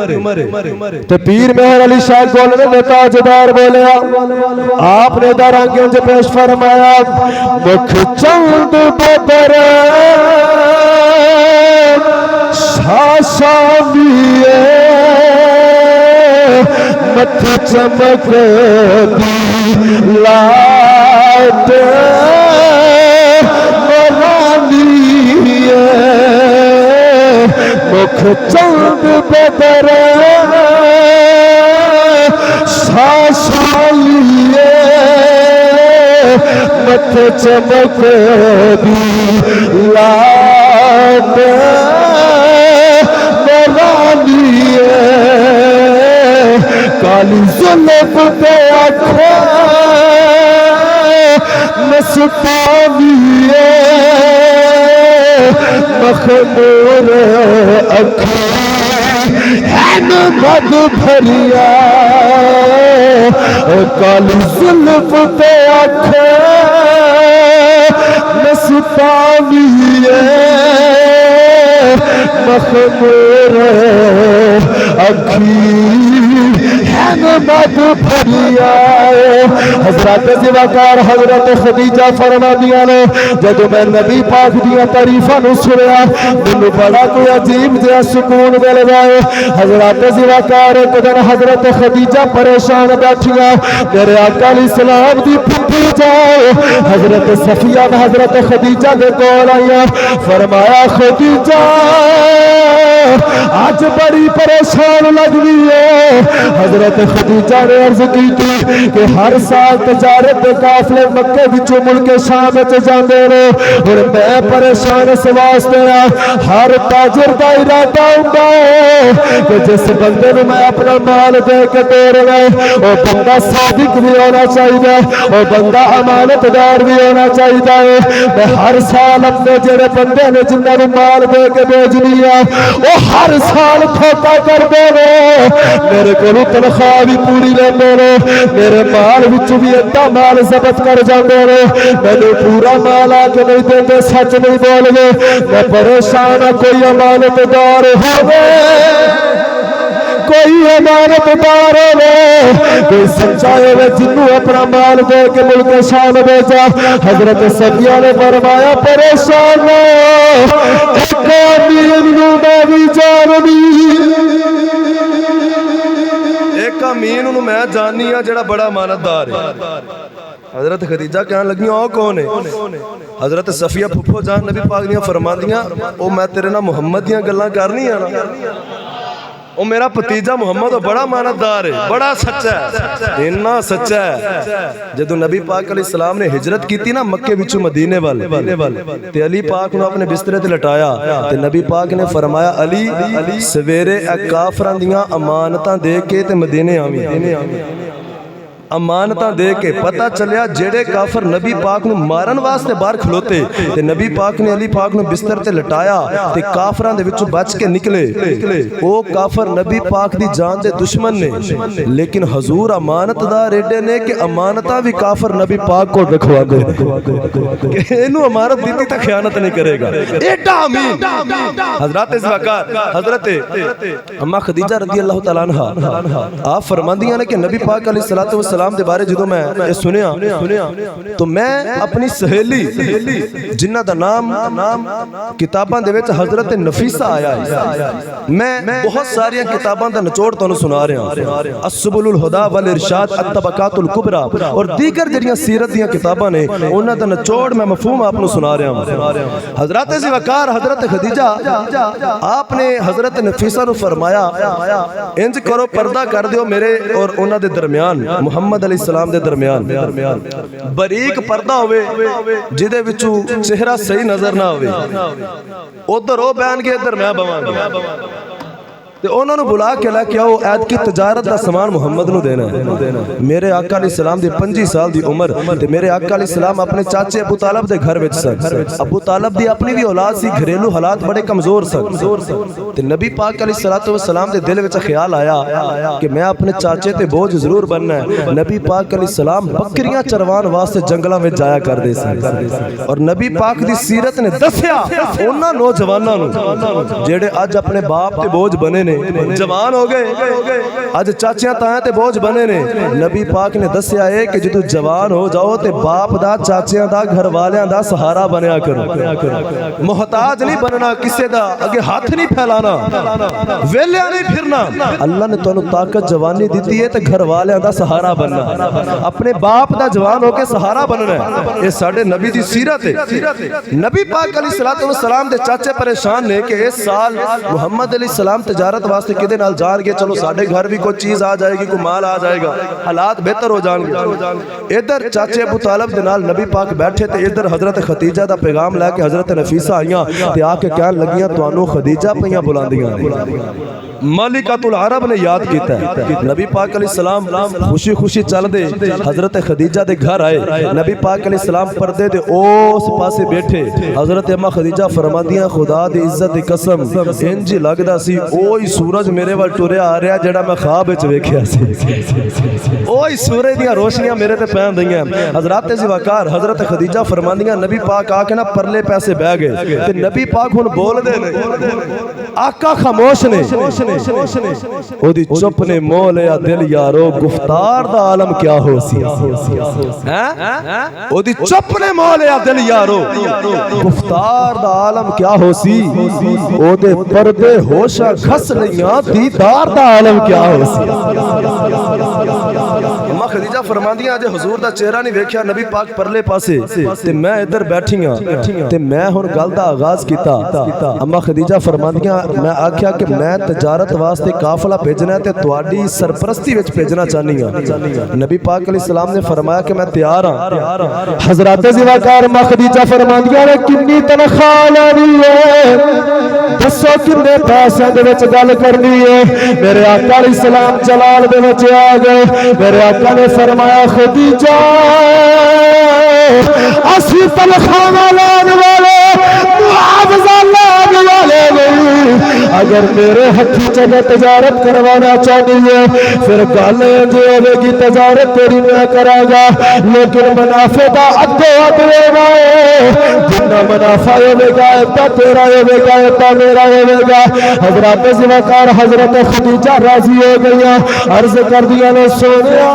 تے پیر مہر علی شاہ گولوی نے تاجدار بولیا، آپ نے درانگنج پیش فرمایا مکھ چند بدر شاشاویے متھ چمک دی لائٹ مرانیے مکھ چند بدر شاشالیے متھ چمک دی لائٹ مرانیے کالی زلف پہ آنکھیں مستانیے مخمور اکھیں مد بھریا کالی زلف پہ آنکھیں مستانیے مخمور اکھیں مد بھریا۔ حضرت زوکار حضرت خدیجہ فرماندیاں نے جدوں میں نبی پاک دیاں تعریفاں نوں سنیا مینوں بڑا کوئی عجیب جہا سکون مل گیا۔ حضرت زوکار ایک دن حضرت خدیجہ پریشان بیٹھیاں، میرے آقا علیہ السلام دی پھپھی جان حضرت صفیہ حضرت خدیجہ دے کول آئیاں، فرمایا خدیجہ آج بڑی پریشان لگ رہی ہے۔ حضرت خدیجہ نے عرض کی تھی کہ ہر سال تجارت کے قافلے مکے وچوں ملک شام وچ جاندے نے اور میں پریشان اس واسطے ہر تاجر دا ارادہ ہوندا ہے کہ جس بندے نوں میں اپنا مال دے کے توڑنا او بندہ صادق بھی ہونا چاہیے، او بندہ امانت دار بھی ہونا چاہیے۔ میں ہر سال اپنے جڑے بندے نے جنہاں نوں مال دے کے بھیجنی ہے او ہر سال کھوٹا کر دے میرے کو تنخواہ بھی پوری لیندے نے، میرے مال وچ بھی ادھا مال ضبط کر جاندے نے، مینوں پورا مال آ کے نہیں دیندے، سچ نہیں بول گے، میں پریشان ہاں کوئی امانت دار ہوے، کوئی امانت دار ہوے، کوئی سچا ہوے جنوں اپنا مال دے کے ملک شام بھیجا۔ حضرت صفیہ نے فرمایا پریشان ایک امین نوں میں بھی جاننی، ایک امین نوں میں جاننی ہاں جڑا بڑا امانتدار ہے۔ حضرت خدیجہ کہنے لگی او کون ہے؟ حضرت صفیہ پھپھو جان نبی پاک دیاں فرماندیاں او میں تیرے نال محمد دیاں گلاں کرنی ہے نا او میرا بھتیجا محمد بڑا امانتدار ہے بڑا سچا ہے اتنا سچا ہے جدوں نبی پاک علیہ السلام نے ہجرت کیتی نا مکے وچوں مدینے والے تے علی پاک نو اپنے بسترے تے لٹایا تے نبی پاک نے فرمایا علی سویرے اے کافراں دیاں امانتاں دے کے تے مدینے آویں امانتاں دے کے پتہ چلیا جیڑے کافر نبی پاک نو مارن واسطے باہر کھلوتے تے نبی پاک نے علی پاک نو بستر تے لٹایا تے کافراں دے وچوں بچ کے نکلے او کافر نبی پاک دی جان دے دشمن نے لیکن حضور امانتدار ایڈے نے کہ امانتاں بھی کافر نبی پاک کو رکھوا دے کہ اینو امانت دیتی تے خیانت نہیں کرے گا ایڈا امین حضرات زوکار حضرت اما خدیجہ رضی اللہ تعالی عنہا آپ فرماندیاں نے کہ نبی پاک علیہ الصلوۃ والسلام دے بارے جدوں میں یہ سنیا تو میں اپنی سہیلی جنہ دا نام کتاباں دے وچ حضرت نفیسہ آیا ہے میں بہت ساری کتاباں دا نچوڑ تانوں سنا رہا ہوں السبل الہدی والارشاد الطبقات الکبری اور دیگر جڑیاں سیرت دیاں کتاباں نے انہاں دا نچوڑ میں مفہوم آپ نوں سنا رہا ہوں حضرت وقار حضرت خدیجہ آپ نے حضرت نفیسہ نو فرمایا انج کرو پردہ کر دیو میرے اور انہاں دے درمیان محمد علیہ السلام دے درمیان باریک پردہ ہوئے جدے وچوں چہرہ صحیح نظر نہ ہوئے ادھر او بیان کے ادھر میں بوان گیا تے انہوں نے بلا کے لے کے آؤ عید کی تجارت دا سامان محمد نو دینا ہے میرے آقا علیہ السلام دی 25 سال دی عمر تے میرے آقا علیہ السلام اپنے چاچے ابو طالب دے گھر وچ سن ابو طالب دی اپنی بھی اولاد سی گھریلو حالات بڑے کمزور سن تے نبی پاک علیہ السلام دے دل وچ خیال آیا کہ میں اپنے چاچے تے بوجھ ضرور بننا ہے نبی پاک علیہ السلام بکریاں چروان واسطے جنگلاں وچ جایا کردے سن اور نبی پاک دی سیرت نے دسیا انہاں نوجواناں نو جڑے اج اپنے باپ تے بوجھ بنے نے جوان ہو گئے اج چاچیاں تائیں تے بوجھ بنے نے نبی پاک نے دسیا ہے کہ جدو جوان ہو جاؤ تے باپ دا چاچیاں دا گھر والیاں دا سہارا بنیا کرو محتاج نہیں بننا کسے دا اگے ہاتھ نہیں پھیلانا ویلیا نہیں پھرنا اللہ نے تانوں طاقت جوانی دیتی ہے تے گھر والیاں دا سہارا بننا اپنے باپ دا جوان ہو کے سہارا بننا ہے یہ ساڈے نبی دی سیرت ہے نبی پاک علیہ السلام دے چاچے پریشان نے کہ اس سال محمد علیہ السلام تجارت واسطے کدے نال جان گے چلو ساڈے گھر بھی کوئی چیز آ جائے گی کوئی مال آ جائے گا حالات بہتر ہو جان گے ادھر چاچے ابو طالب دے نال نبی پاک بیٹھے تے ادھر حضرت خدیجہ دا پیغام لے کے حضرت نفیسہ آئیاں تے آ کے کہن لگیاں تانوں خدیجہ پیاں بلاندیاں ملکۃ العرب نے یاد کیتا ہے نبی پاک علیہ السلام خوشی خوشی چل دے حضرت خدیجہ دے گھر آئے نبی پاک علیہ السلام پردے دے اس پاسے بیٹھے حضرت اما خدیجہ فرماندیاں خدا دی عزت دی قسم انج لگدا سی اوہی سورج میرے ول ٹریا آ رہا جڑا میں خواب وچ ویکھیا سی اوہی سورج دیاں روشنیاں میرے تے پین دیاں حضرات وقار حضرت خدیجہ فرماندیاں نبی پاک آ کے نا پرلے پیسے بہ گئے تے نبی پاک ہن بول دے نے آقا خاموش نے او دی چپ نے مو لیا دل یارو گفتار دا عالم کیا ہو سی او دی چپ نے مو لیا دل یارو گفتار دا عالم کیا ہو سی او دے پردے ہوشا گھس لیاں دیدار دا عالم کیا ہو سی اما خدیجہ فرماندیاں آج حضور دا چہرہ نہیں ویکھیا نبی پاک پرلے پاسے تے میں ادھر بیٹھیاں تے میں ہن گل دا آغاز کیتا اما خدیجہ فرماندیاں میں آکھیا کہ میں تجارت واسطے قافلہ بھیجنا ہے تے تواڈی سرپرستی وچ بھیجنا چاہنی ہاں نبی پاک علیہ السلام نے فرمایا کہ میں تیار ہاں حضرت زواکار اما خدیجہ فرماندیاں نے کنی تنخواہ لینی ہے دسو کنے پیسے دے وچ گل کرنی ہے میرے آقا علیہ السلام جلال دے وچ آ گئے میرے آقا نے فرمایا خدیجہ اسی تنخواہ لین والے معاوضہ لین والے نہیں اگر میرے ہتھی چلے تجارت کروانا چاہنی ہے پھر گل جو ہوے گی تجارت تیری میں کراں گا لیکن منافع دا ادھو ادھ ہوے جتنا منافع ہوے گا اتنا تیرا ہوے گا اتنا میرا ہوے گا حضرات زواکار حضرت خدیجہ راضی ہو گئیاں عرض کر دیا نے سونیا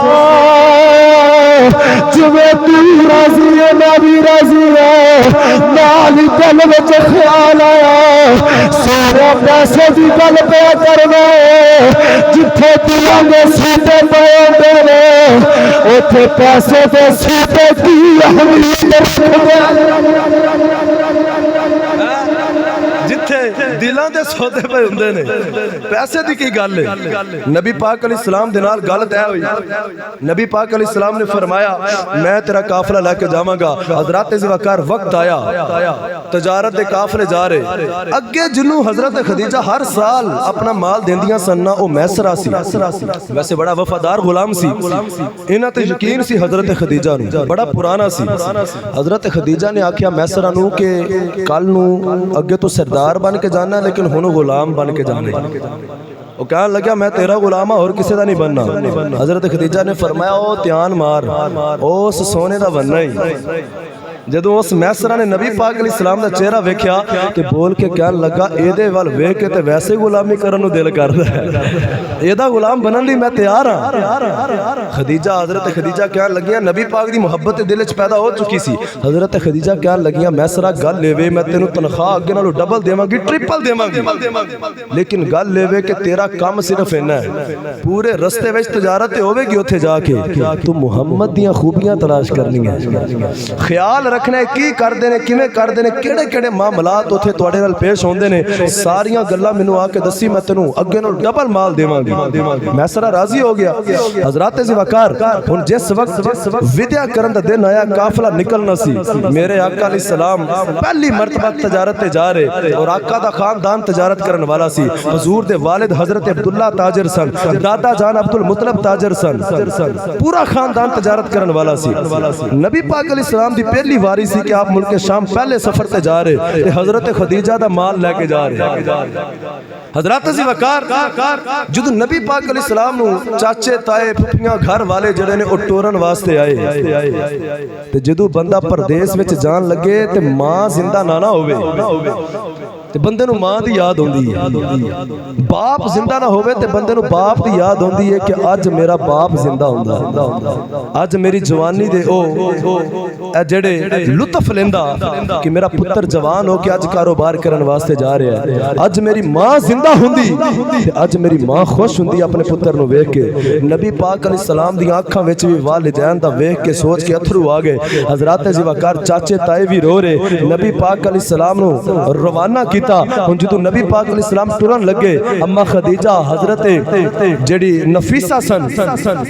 جویں تو راضی ہے میں بھی راضی ہوں نال دل وچ خیال آیا سارا پیسے دی گل پہ کرنا جتھے دلاں دے سیٹے پے ہوندے نے اوتھے پیسے دے سیٹے کی اہمیت رکھدے جتھے دلاں دے سودے پے ہوندے نے پیسے دی کی گل ہے نبی پاک علیہ السلام دے نال گل طے ہوئی نبی پاک علیہ السلام نے فرمایا میں تیرا قافلہ لے کے جاواں گا حضرت ذوالفقار وقت آیا تجارت دے قافلے جا رہے اگے جنوں حضرت خدیجہ ہر سال اپنا مال دیندیاں سن او میسرا سی ویسے بڑا وفادار غلام سی انہاں تے یقین سی حضرت خدیجہ نو بڑا پرانا سی حضرت خدیجہ نے آکھیا میسرا نو کہ کل نو اگے تو سردار بن کے جانا لیکن ہن غلام بن کے جانا وہ کہنے لگا میں تیرا غلام ہوں اور کسی دا نہیں بننا حضرت خدیجہ نے فرمایا او تیان مار اس سونے دا بننا ہی جدوں اس میسرہ نے نبی پاک علیہ السلام دا چہرہ ویکھیا کہ بول کے کہنے لگا اے دے وال ویکھ کے تے ویسے غلامی کرن نو دل کردا ہے اے دا غلام بنن لئی میں تیار ہاں خدیجہ حضرت خدیجہ کہنے لگیاں نبی پاک دی محبت دل وچ پیدا ہو چکی سی حضرت خدیجہ کہنے لگیاں میسرہ گل لے میں تینوں تنخواہ اگے نالوں ڈبل دیواں گی ٹرپل دیواں گی لیکن گل لے کہ تیرا کام صرف اینا ہے پورے رستے وچ تجارت ہوے گی اوتھے جا کے تو محمد دیاں خوبیاں تلاش کرنی ہے خیال رکھنے کی کر دینے کیویں کر دینے کیڑے کیڑے معاملات اوتھے تواڈے نال پیش ہوندے نے ساریاں گلاں مینوں آ کے دسی میں تینوں اگے نال ڈبل مال دیواں گی میسرہ راضی ہو گیا حضرات ذوالفقار ہن جس وقت ودیا کرن دا دن آیا قافلہ نکلنا سی میرے آقا علیہ السلام پہلی مرتبہ تجارت تے جا رہے اور آقا دا خاندان تجارت کرن والا سی حضور دے والد حضرت عبداللہ تاجر سن دادا جان عبد المطلب تاجر سن پورا خاندان تجارت کرن والا سی نبی پاک علیہ السلام دی پہلی واری سی کہ آپ ملک شام پہلے سفر تے جا رہے تے حضرت خدیجہ دا مال لے کے جا رہے حضرات ذوالفقار جدو نبی پاک علیہ السلام نو چاچے تائے پھپھیاں گھر والے جڑے نے او ٹورن واسطے آئے تے جدو بندہ پردیس وچ جان لگے تے ماں زندہ نہ ہوئے تے بندے نو ماں دی یاد ہوندی ہے باپ زندہ نہ ہوئے تے بندے نو باپ دی یاد ہوندی ہے کہ آج میرا باپ زندہ ہوندا آج میری جوانی دے اے جڑے لطف لیندا کہ میرا پتر جوان ہو کے آج کاروبار کرن واسطے جا رہا ہے آج میری ماں زندہ ہوندی تے آج میری ماں خوش ہوندی اپنے پتر نو ویکھ کے نبی پاک علیہ السلام دی آنکھاں وچ وی والدین دا ویکھ کے سوچ کے اتھرو آ گئے حضرات ذوالفقار چاچے تائے وی رو رہے نبی پاک علیہ السلام نو روانہ کیتا ہن جدوں نبی پاک علیہ السلام ٹرن لگے اما خدیجہ حضرت جڑی نفیسہ سن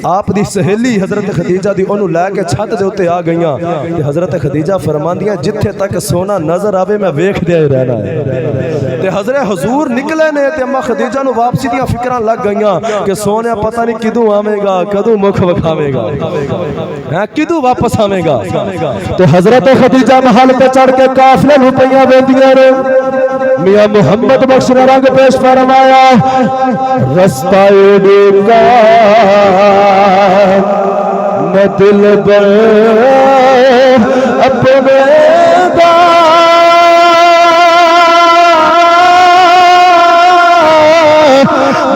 آپ دی سہیلی حضرت خدیجہ دی اونوں لے کے چھت دے اوتے آ گئیاں تے حضرت خدیجہ فرماندیاں جتھے تک سونا نظر آوے میں ویکھ دے رہنا ہے تے حضرت حضور نکلے نے تے اما خدیجہ نو واپسی دیاں فکراں لگ گئیاں کہ سونے پتہ نہیں کدوں آوے گا کدوں مکھ وکھاوے گا ہاں کدوں واپس آوے گا تے حضرت خدیجہ محل تے چڑھ کے قافلے نو پئیاں ویندیاں نے میاں محمد بخش نے رنگ پیش فرمایا رستہ ڈیگا میں دل بر اپنے دا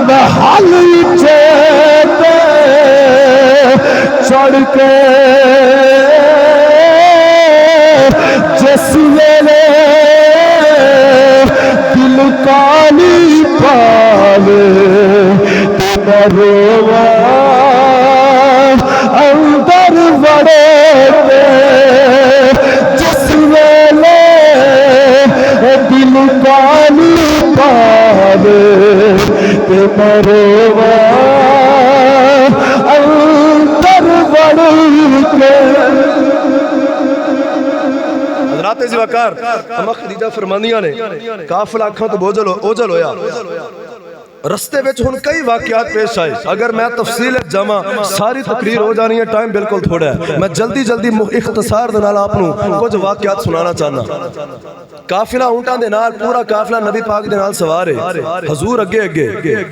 محل چیتے چڑھ کے جس ویلے دل کالی پاوے رووا اندر وڑے جس ویلے دل کالی پاوے رووا اندر وڑے حضرات ذوالفقار اما خدیجہ فرماندیاں نے قافلہ اکھاں تو اوجل ہویا رستے وچ ہن کئی واقعات پیش آئے اگر میں تفصیل جمع ساری تقریر ہو جانی ہے ٹائم بالکل تھوڑا ہے میں جلدی اختصار دے نال آپ نو کچھ واقعات سنانا چاہنا قافلہ اونٹاں دے نال پورا قافلہ نبی پاک دے نال سوار ہے حضور اگے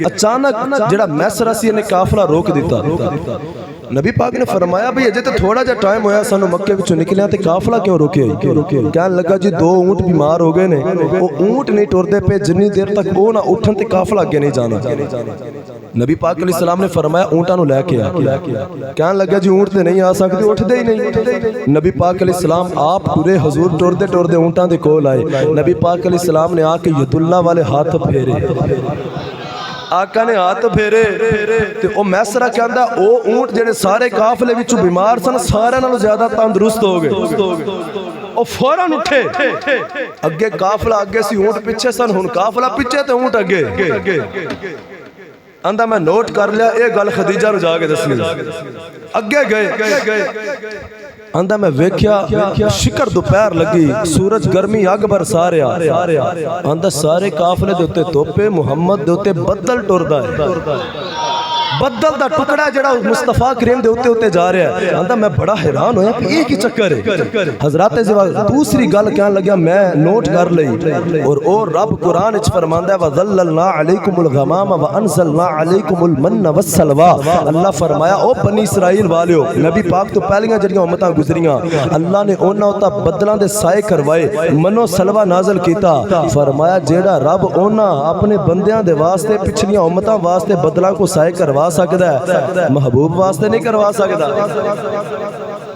اچانک جڑا میسرہ سی نے قافلہ روک دیتا نبی پاک نے فرمایا بھئی اجے تے تھوڑا جا ٹائم ہویا سانو مکے وچوں نکلیاں تے قافلہ کیوں روکے کہنے لگا جی 2 اونٹ بیمار ہو گئے نے او اونٹ نہیں ٹردے پے جنی دیر تک او نہ اٹھن تے قافلہ اگے نہیں جانا نبی پاک علیہ السلام نے فرمایا اونٹاں نو لے کے آ کہنے لگا جی اونٹ تے نہیں آ سکتے اٹھدے ہی نہیں نبی پاک علیہ السلام آپ پورے حضور ٹردے ٹردے اونٹاں دے کول آئے نبی پاک علیہ السلام نے آ کے ید اللہ والے ہاتھ پھیرے آقا نے ہاتھ پھیرے تے او میسرہ کہندا او اونٹ جڑے سارے قافلے وچوں بیمار سن سارے نالوں زیادہ تندرست ہو گئے او فوراً اٹھے اگے قافلہ اگے سی اونٹ پیچھے سن ہن قافلہ پیچھے تے اونٹ اگے اندہ میں نوٹ کر لیا اے گل خدیجہ نو جا کے دسنی اگے گئے اندہ میں ویکھیا شکر دوپہر لگی سورج گرمی اگ برسا رہا اندہ سارے قافلے دے اوتے توپے محمد دے اوتے بدل ٹردا ہے بدل دا ٹکڑا جڑا مصطفیٰ کریم دے اوتے جا رہا ہے اندہ میں بڑا حیران ہویا کہ ایک ہی چکر ہے حضرات زوال دوسری گل کہنے لگیا میں نوٹ کر لئی اور رب قرآن اچ فرماندا ہے وَظَلَّلْنَا عَلَيْكُمُ الْغَمَامَ وَأَنزَلْنَا عَلَيْكُمُ الْمَنَّ وَالسَّلْوَىٰ اللہ فرمایا او بنی اسرائیل والیو نبی پاک تو پہلیاں جڑیاں امتاں گزریاں اللہ نے اونا ہوتا بدلاں دے سائے کروائے منو سلوہ نازل کیتا فرمایا جیڑا رب اونا اپنے بندیاں دے واسطے پچھلیاں امتاں واسطے بدلاں کو سائے کروا سکتا ہے محبوب واسطے نہیں کروا سکتا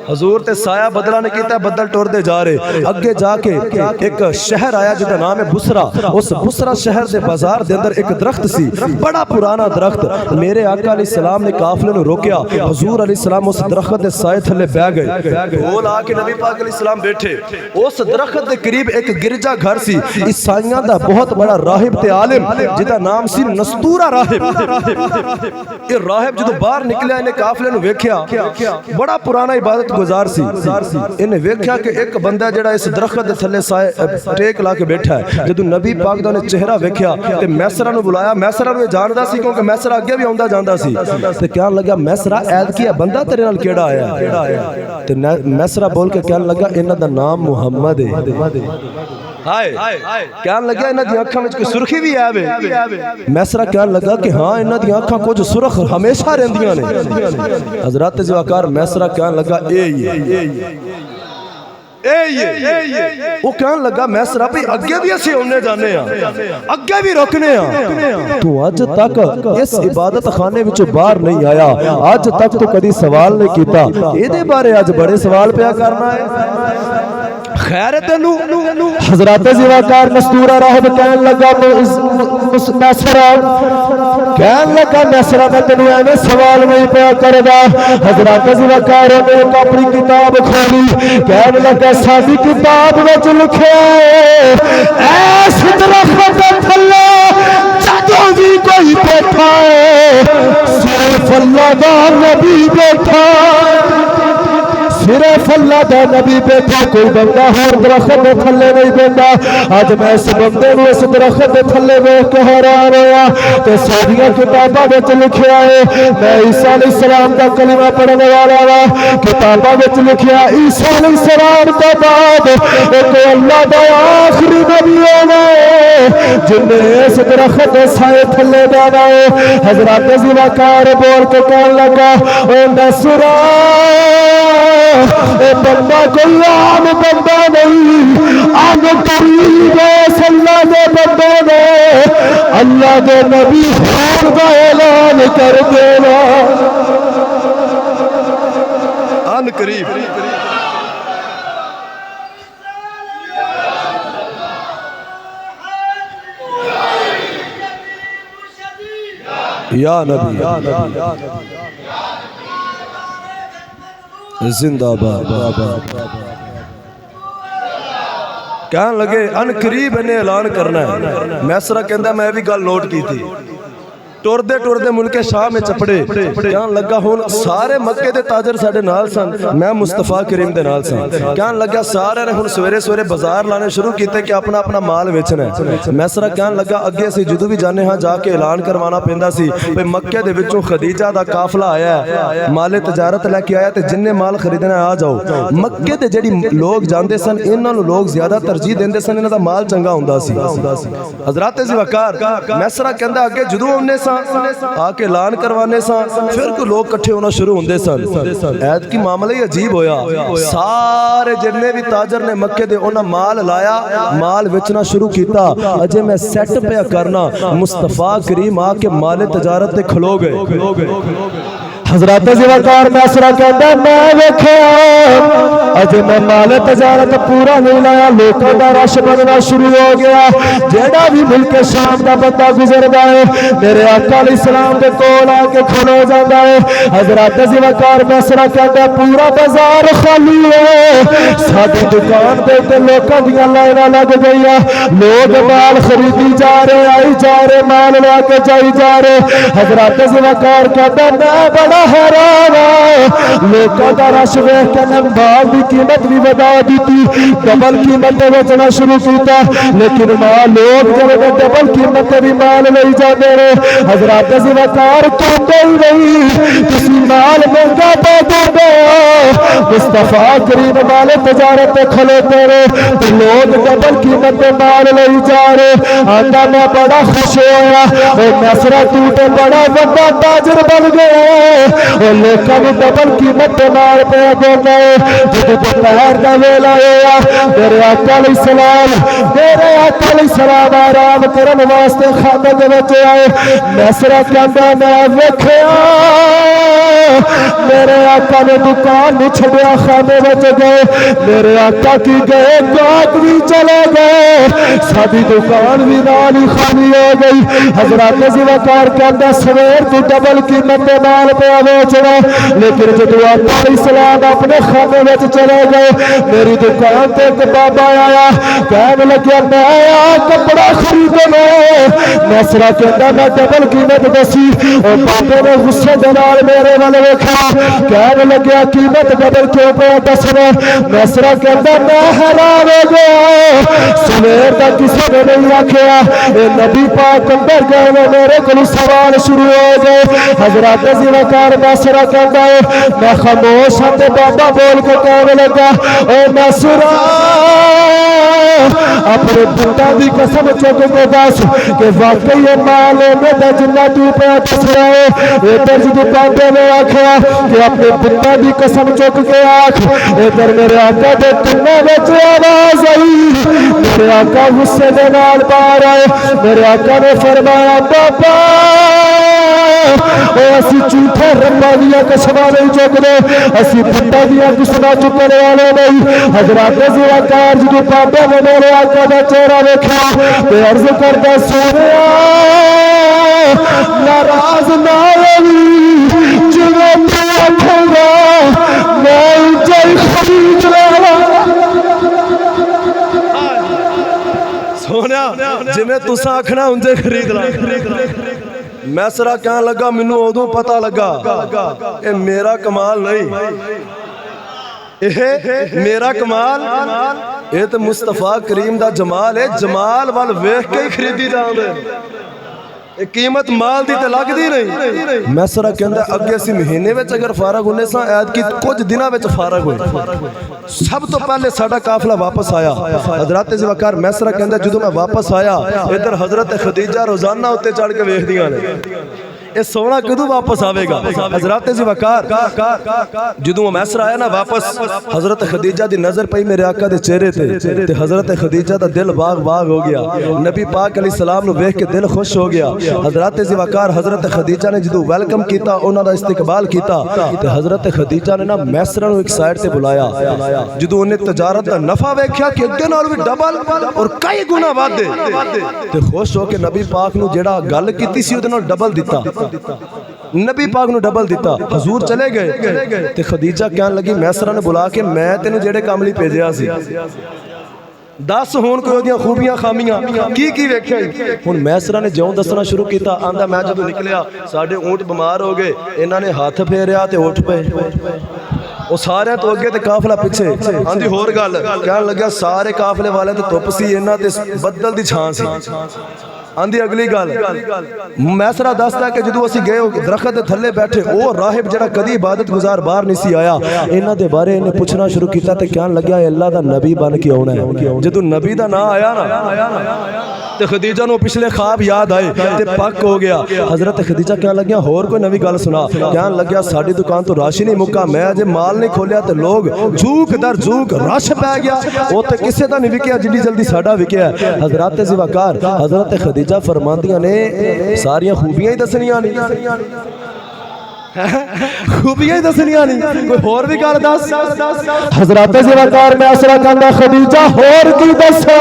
حضور تے سایہ بدلہ نے کیتا ہے بدل ٹور دے جا رہے اگے جا کے ایک شہر آیا جدا نام ہے بسرا اس بسرا شہر دے بازار دے اندر ایک درخت سی بڑا پرانا درخت میرے آقا علیہ السلام نے قافلے نو روکیا حضور علیہ السلام اس درخت دے سائے تھلے بہ گئے بول آ کے نبی پاک علیہ السلام بیٹھے اس درخت دے قریب ایک گرجا گھر سی عیسائیاں دا بہت بڑا راہب تے عالم جدا نام سی نستورہ راہب یہ راہب جدو باہر نکلیا انہیں قافلے نو ویکھیا بڑا پرانا عبادت گزار سی انہیں ویکھیا کہ ایک بندہ جڑا اس درخت دے تھلے سائے ٹیک لا کے بیٹھا ہے جدو نبی پاک دا نے چہرہ ویکھیا تے میسرہ نو بلایا میسرہ نو جاندا سی کیونکہ میسرہ اگے بھی آندا جاندا سی تے کہن لگا میسرہ عید کیا بندہ تیرے نال کیڑا آیا تے میسرہ بول کے کہن لگا انہاں دا نام محمد ہے کہن لگا انہاں دی آنکھاں وچ کوئی سرخی بھی آوے میسرہ کہن لگا کہ ہاں انہاں دی آنکھاں کچھ سرخ ہمیشہ رہندیاں نے حضرات زواکار میسرہ کہن لگا وہ کہن لگا میسرہ بھی اگے بھی اسی ہونے جانے ہیں اگے بھی روکنے ہیں تو آج تک اس عبادت خانے وچوں باہر نہیں آیا آج تک تو کدی سوال نہیں کیتا اے دے بارے آج بڑے سوال پیا کرنا ہے خیر تینو حضرات زواکار نستورہ راہب کہن لگا میسرہ کہن لگا میسرہ میں تینو ایویں سوال نہیں پیا کردا حضرات زواکار نے اپنی کتاب کھولی کہن لگا ساری کتاب وچ لکھیا ہے ایس درخت دے تھلے جدوں بھی کوئی بیٹھا ہے صرف اللہ دا نبی بیٹھا صرف اللہ دا نبی بیٹھا کوئی بندہ ہر درخت دے تھلے نہیں بیٹھا آج میں اس بندے نو اس درخت دے تھلے ویکھ کے حیران ہویا تے ساریاں کتاباں وچ لکھیا ہے میں عیسیٰ علیہ السلام دا کلمہ پڑھنے والا وا کتاباں وچ لکھیا عیسیٰ علیہ السلام تو بعد ایک اللہ دا آخری نبی ہونا جن نے اس درخت دے سائے تھلے جانا ہے حضرات زواکار بول کے کہن لگا او نصرہ اے بندہ کوئی عام بندہ نہیں آن قریب اللہ دے بندے نے اللہ دے نبی خون کا اعلان کر دینا آن قریب یا نبی زندہ باد کہنے لگے ان قریب انہیں اعلان کرنا ہے میسرہ کہندہ میں بھی گل نوٹ کی تھی ٹردے ملک شاہ میں چپڑے کہنے لگا ہون سارے مکے دے تاجر ساڑے نال سن میں مصطفیٰ کریم دے نال سن کہنے لگا سارے نے ہون سویرے بازار لانے شروع کیتے کہ اپنا مال ویچنا ہے میسرہ کہنے لگا اگے سی جدو بھی جانے ہاں جا کے اعلان کروانا پیندا سی پہ مکے دے وچوں خدیجہ دا قافلہ آیا ہے مال تجارت لے کے آیا تے جننے مال خریدنا آ جاؤ مکے دے جڑی لوگ جاندے سن انہاں نوں لوگ زیادہ ترجیح دیندے سن انہاں دا مال چنگا ہوندا سی حضرات زواکار میسرہ کہندا اگے جدو اونے سن آ کے اعلان کروانے سا پھر کو لوگ کٹھے ہونا شروع ہوندے سن ایت کی معاملہ ہی عجیب ہویا سارے جننے بھی تاجر نے مکے دے انہاں مال لایا مال وچنا شروع کیتا اجے میں سیٹ پہ کرنا مصطفیٰ کریم آ کے مال تجارت تے کھلو گئے حضرت زوکار میسرا کہتا میں ویکھیا اجے میں مال تجارت پورا نہیں لایا لوکاں دا رش بننا شروع ہو گیا جیڑا بھی ملک شام دا بندہ گزردا ہے میرے آقا علیہ السلام دے کول آ کے کھلو جاندا ہے حضرت زوکار میسرا کہتا پورا بازار خالی ہے ساڈی دکان دے تے لوکاں دیاں لائناں لگ گئیاں لوگ مال خریدی جا رہے آئی جا رہے مال لے کے جائی جا رہے حضرت زوکار کہتا میں بڑا حیران لوکاں دا رش ویکھ کے میں مال دی قیمت بھی ودا دیتی ڈبل قیمت تے بیچنا شروع کیتا لیکن مال لوگ جب ڈبل قیمت تے بھی مال لئی جاندے رہے حضرت زوکار کہندے ہی نہیں تسی مال مہنگا پا دے مصطفیٰ کریم مال تجارت تے کھلوتے رہے تے لوگ ڈبل قیمت تے مال لئی جا رہے آندا میں بڑا خوش ہویا او میسرا تو تے بڑا بڑا تاجر بن گیا اور لوکاں نوں ڈبل قیمت تے مال پہ دینا ہے جدوں دوپہر دا ویلا ہویا میرے آقا علیہ السلام آرام کرن واسطے خانے دے وچ آئے میسرا کہندا میں ویکھیا میرے آقا نے دکان نہیں چھڈیا خانے وچ گئے میرے آقا کی گئے گاہک بھی چلے گئے ساری دکان بھی نال ہی خالی ہو گئی حضرت زوکار کہندا سویر تو ڈبل قیمت تے مال پہ بیچنا لیکن جدوں آقا علیہ السلام اپنے خانے وچ چلے گئے میری دکان تے ایک بابا آیا کہنے لگا میں آیا کپڑا خریدنا میسرا کہندا میں ڈبل قیمت دسی اور بابے نے غصے دے نال میرے ول ویکھا کہنے لگا قیمت ڈبل کیوں پہ دسنا میسرا کہندا میں حیران ہو گیا سویر دا کسی نے نہیں آکھیا اے نبی پاک اندر گئے میرے کول سوال شروع ہو گئے حضرت زوکار میسرا کہندا ہے میں خاموش ہاں تے بابا بول کے کہنے لگا اے میسرا اپنے پتا دی قسم چک کے دس کہ واقعی یہ مال ہے جنہ تو پہ دس رہا ہے ادھر جدو پاندے نے آکھیا کہ اپنے پتا دی قسم چک کے آکھ ادھر میرے آقا دے تنہ وچ آواز آئی میرے آقا غصے دے نال باہر آئے میرے آقا نے فرمایا بابا اسی جھوٹے ربا دیا قسماں نہیں چکنے اسی پتا دیا قسماں چکنے والے نہیں حضرت زوکار جدو بابے نے میرے آقا دا چہرہ ویکھا تے عرض کردا سونیا ناراض نہ ہوئی جویں تو آکھے گا میں جے خرید لواں سونیا جویں تساں آکھنا اونجے خرید لا میسرا کہنے لگا مینوں ادوں پتہ لگا اے میرا کمال نہیں اے میرا کمال اے تے مصطفیٰ کریم دا جمال ہے جمال وال ویکھ کے ہی خریدی جاندے اے قیمت مال دی تے لگدی نہیں میسرا کہندا اگے اسی مہینے وچ اگر فارغ ہونے سا عید کی کچھ دناں وچ فارغ ہوئے سب تو پہلے ساڈا قافلہ واپس آیا حضرت زوکار میسرا کہندا جدوں میں واپس آیا ادھر حضرت خدیجہ روزانہ اتے چڑھ کے ویکھدیاں نے اے سونا کدوں واپس آوے گا حضرت زوکار جدوں میسرا آیا نا واپس حضرت خدیجہ دی نظر پئی میرے آقا دے چہرے تے حضرت خدیجہ دا دل باغ باغ ہو گیا نبی پاک علیہ السلام نو ویکھ کے دل خوش ہو گیا حضرت زوکار حضرت خدیجہ نے جدوں ویلکم کیتا انہاں دا استقبال کیتا تے حضرت خدیجہ نے نا میسرا نو ایک سائیڈ تے بلایا جدوں انہیں تجارت دا نفع ویکھیا کہ اگے نال وی ڈبل اور کئی گنا ودے تے خوش ہو کے نبی پاک نو جیڑا گل کیتی سی اودے نال ڈبل دتا نبی پاک نو ڈبل دیتا حضور چلے گئے تے خدیجہ کہن لگی میسرا نے بلا کے میں تینوں جیڑے کام لئی بھیجیا سی دس ہون کوئی اودیاں خوبیاں خامیاں کی ویکھیا ہن میسرا نے جوں دسنا شروع کیتا آندا میں جدوں نکلیا ساڈے اونٹ بیمار ہو گئے انہاں نے ہاتھ پھیریا تے اٹھ پئے وہ سارے تو اگے تے قافلہ پیچھے آندی ہور گل کہن لگا سارے قافلے والے تے دھپ سی انہاں تے بدل دی چھاں سی آندھی اگلی گل میسرا دستا کہ جدو اسی گئے درخت تھلے بیٹھے او راہب جڑا کدی عبادت گزار باہر نہیں سی آیا انہاں دے بارے انہیں پوچھنا شروع کیتا تے کہن لگیا اللہ دا نبی بن کے آنا ہے جدو نبی دا نا آیا نا تے خدیجہ نو پچھلے خواب یاد آئے تے پک ہو گیا حضرت خدیجہ کہن لگیا ہور کوئی نوی گل سنا کہن لگیا ساڈی دکان تو رش نہیں مکا میں اجے مال نہیں کھولیا تے لوگ جھوک در جھوک رش پہ گیا او تے کسے دا نہیں وکیا جنی جلدی ساڈا وکیا ہے حضرات ذوالفقار حضرت خدیجہ فرماندیاں نے ساریاں خوبیاں ہی دسنیاں نہیں خوبیاں ہی دسنیاں نہیں کوئی اور بھی گل دس حضرات ذوالفقار میں اسرا کہندا خدیجہ ہور کی دسو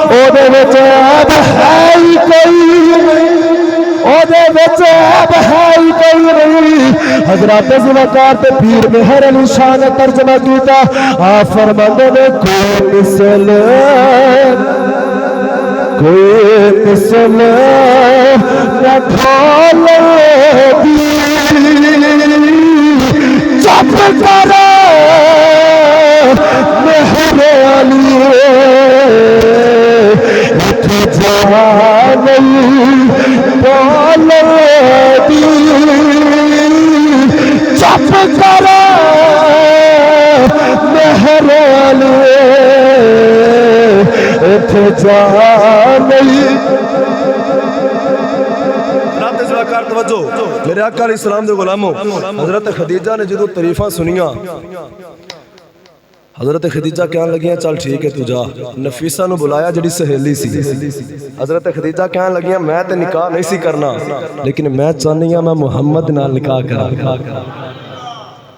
او دے وچ عیب ہے ہی کوئی او دے وچ عیب ہے ہی کوئی نہیں حضرات ذوالفقار تے پیر مہر علی شاہ نے ترجمہ کیتا آپ فرماندے نے کوئی مثل نہ ڈھول دی چپ کرو مہر علی اتھ جہاں نہیں بول دی چپ کرو مہر علی اتھ جہاں نہیں توجہ میرے آقا علیہ السلام دے غلاموں حضرت خدیجہ نے جدو تعریفاں سنیاں حضرت خدیجہ کہنے لگیاں چل ٹھیک ہے تو جا نفیسہ نو بلایا جڑی سہیلی سی حضرت خدیجہ کہنے لگیاں میں تے نکاح نہیں سی کرنا لیکن میں چاہنی ہوں میں محمد نال نکاح کرا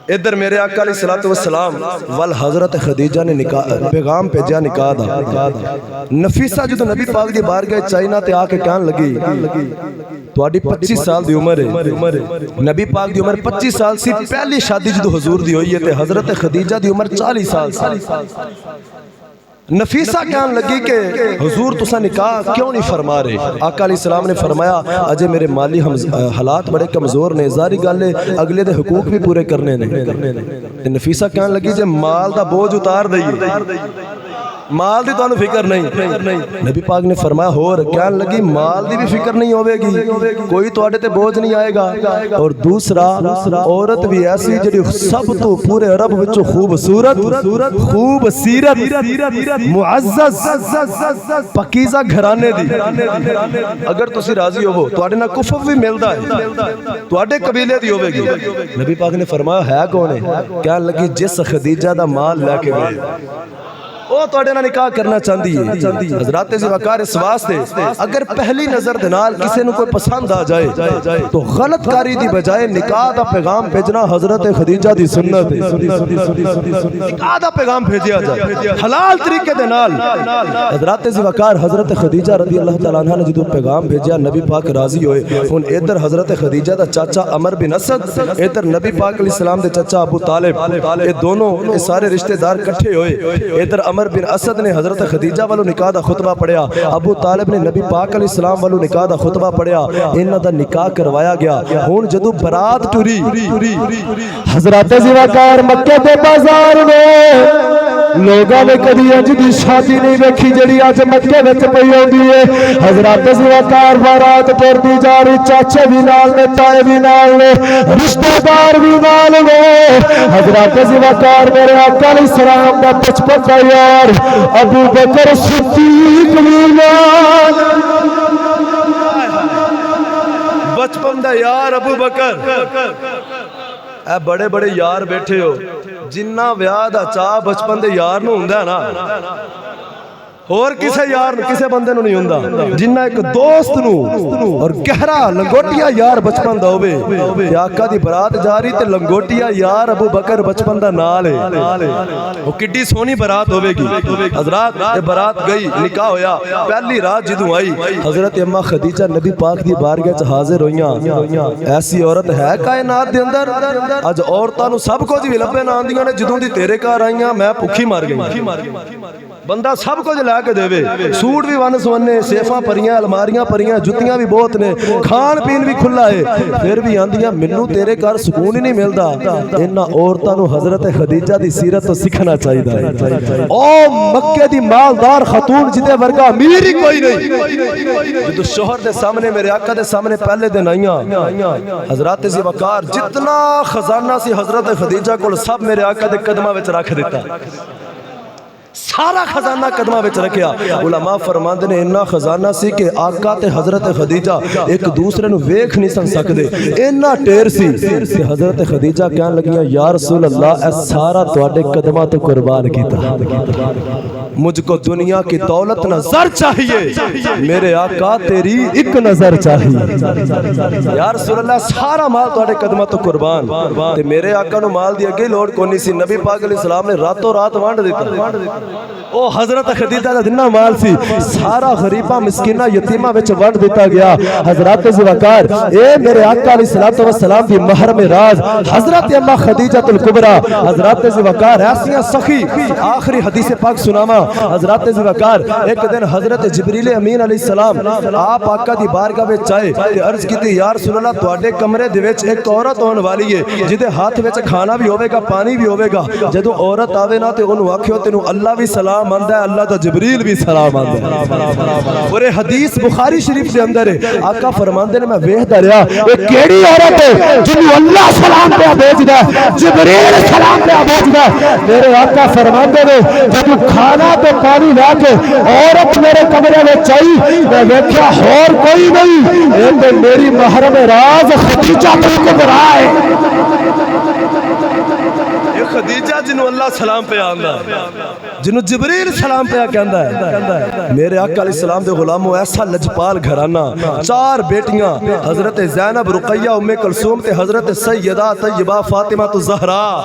ادھر میرے آقا علیہ السلام وال حضرت خدیجہ نے پیغام بھیجیا نکاح دا نفیسہ جدو نبی پاک دی بارگاہ چائنا تے آ کے کہن لگی تواڈی 25 سال دی عمر ہے نبی پاک دی عمر 25 سال سی پہلی شادی جدو حضور دی ہوئی ہے تے حضرت خدیجہ دی عمر 40 سال سی نفیسہ کہن لگی کہ حضور تسا نکاح کیوں نہیں فرما رہے آقا علیہ السلام نے فرمایا اجے میرے مالی حالات بڑے کمزور نے ظاہری گل ہے اگلے دے حقوق بھی پورے کرنے نے نفیسہ کہن لگی جے مال دا بوجھ اتار دئیے مال دی تانوں فکر نہیں نبی پاک نے فرمایا ہور کہن لگی مال دی بھی فکر نہیں ہوے گی کوئی تواڈے تے بوجھ نہیں آئے گا اور دوسرا عورت بھی ایسی جڑی سب تو پورے عرب وچوں خوبصورت خوب سیرت معزز پکیزہ گھرانے دی اگر تسی راضی ہوو تواڈے نال کفف بھی ملدا ہے تواڈے قبیلے دی ہوے گی نبی پاک نے فرمایا ہے کون ہے کہن لگی جس خدیجہ دا مال لے کے گئے وہ توڑے نہ نکاح کرنا چاندی ہے حضرات ذوالفقار اس واسطے اگر پہلی نظر دنال کسی نے کوئی پسند آ جائے تو غلط کاری دی بجائے نکاح دا پیغام بھیجنا حضرت خدیجہ دی سنت ہے نکاح دا پیغام بھیجیا جائے حلال طریقے دنال حضرات ذوالفقار حضرت خدیجہ رضی اللہ تعالیٰ عنہ نے جدو پیغام بھیجیا نبی پاک راضی ہوئے ان ادھر حضرت خدیجہ دا چاچا عمر بن اسد ادھر نبی پاک علیہ السلام دے چاچا ابو طالب یہ دونوں سارے رشتہ دار کٹھے ہوئے ادھر عمر بن اسد نے حضرت خدیجہ والو نکاح دا خطبہ پڑھیا ابو طالب نے نبی پاک علیہ السلام والو نکاح دا خطبہ پڑھیا انہاں دا نکاح کروایا گیا ہن جدو برات ٹری حضرت ذوالفقار مکے دے بازار میں لوگاں نے کدی اج دی شادی نہیں ویکھی جڑی اج مکے وچ پئی ہوندی ہے حضرت ذوالفقار بارات ٹردی جا رہی چاچے بھی نال نے تائے بھی نال نے رشتہ دار بھی نال نے حضرت ذوالفقار میرے آقا علیہ السلام دا بچپن دا یار ابو بکر صدیق بچپن دا یار ابو بکر اے بڑے بڑے یار بیٹھے ہو جنہ ویاہ دا چاہ بچپن دے یار نو ہوندا ہے نا اور کسے یار کسے بندے نو نہیں ہوندا جنہ ایک دوست نو اور گہرا لنگوٹیا یار بچپن دا ہوے تے آقا دی برات جاری تے لنگوٹیا یار ابو بکر بچپن دا نال ہے او کڈی سونی برات ہوے گی حضرات یہ برات گئی نکاح ہویا پہلی رات جدوں آئی حضرت اما خدیجہ نبی پاک دی بارگاہ وچ حاضر ہویاں ایسی عورت ہے کائنات دے اندر اج عورتاں نو سب کچھ وی لبے نہ آندیاں نے جدوں دی تیرے گھر آئیاں میں بھوکھی مر گئی بندہ سب کچھ لے کے دے، سوٹ بھی ون سونے، سیفاں پریاں، الماریاں پریاں، جتیاں بھی بہت نے، کھان پین بھی کھلا ہے، پھر بھی آندیاں مینوں تیرے گھر سکون ہی نہیں ملدا۔ انہاں عورتاں نو حضرت خدیجہ دی سیرت تو سیکھنا چاہیدا ہے۔ او مکے دی مالدار خاتون جدے ورگا امیر ہی کوئی نہیں، جدو شوہر دے سامنے میرے آقا دے سامنے پہلے دن آئیاں، حضرات ذی وقار جتنا خزانہ سی حضرت خدیجہ کو سب میرے آقا دے قدمہ وچ رکھ دیتا، سارا خزانہ قدمہ وچ رکھیا۔ علماء فرماندے نے اتنا خزانہ سی کہ آقا تے حضرت خدیجہ ایک دوسرے نو ویکھ نہیں سن سکدے، اتنا ٹیر سی کہ حضرت خدیجہ کہن لگیاں یا رسول اللہ اے سارا تواڈے قدماں تو قربان کیتا، مجھ کو دنیا کی دولت نظر چاہیے، میرے آقا تیری ایک نظر چاہیے۔ یا رسول اللہ سارا مال تواڈے قدماں تو قربان، تے میرے آقا نو مال دی اگے لوڑ کونی سی، نبی پاک علیہ السلام نے راتوں رات وانڈ دیتا۔ او حضرت خدیجہ دا جنہ مال سی سارا غریبہ مسکینہ یتیمہ وچ ونڈ دیتا گیا۔ حضرات ذی وقار اے میرے آقا علیہ السلام دی محرم راز حضرت اما خدیجہ الکبریٰ، حضرات ذی وقار ایسیاں سخی آخری حدیث پاک سناما۔ حضرات ذی وقار ایک دن حضرت جبریل امین علیہ السلام آپ آقا دی بارگاہ وچ آئے تے عرض کیتی یا رسول اللہ تواڈے کمرے دے وچ ایک عورت ہون والی ہے جدے ہاتھ وچ کھانا بھی ہوے گا پانی بھی ہوے گا، جدوں عورت آوے نا تے اونوں آکھیو تینوں اللہ بھی سلام آندا ہے، اللہ دا جبریل بھی سلام آندا ہے۔ اور یہ حدیث بخاری شریف دے اندر ہے، آقا فرماندے نے میں ویکھدا رہیا اے کیڑی عورت ہے جنوں اللہ سلام پہ بھیجدا ہے، جبریل سلام پہ بھیجدا ہے۔ میرے آقا فرماندے نے جدوں کھانا تے پانی لا کے عورت میرے کمرے وچ آئی میں ویکھیا اور کوئی نہیں، اے تے میری محرم راز خدیجہ الکبریٰ ہے، خدیجہ جنوں اللہ سلام پہ آندا ہے، جنوں جبریل سلام پہ کہندا ہے۔ میرے آقا علیہ السلام دے غلاموں ایسا لجپال گھرانہ، چار بیٹیاں حضرت زینب، رقیہ، ام کلثوم تے حضرت سیدہ طیبہ فاطمہ الزہراء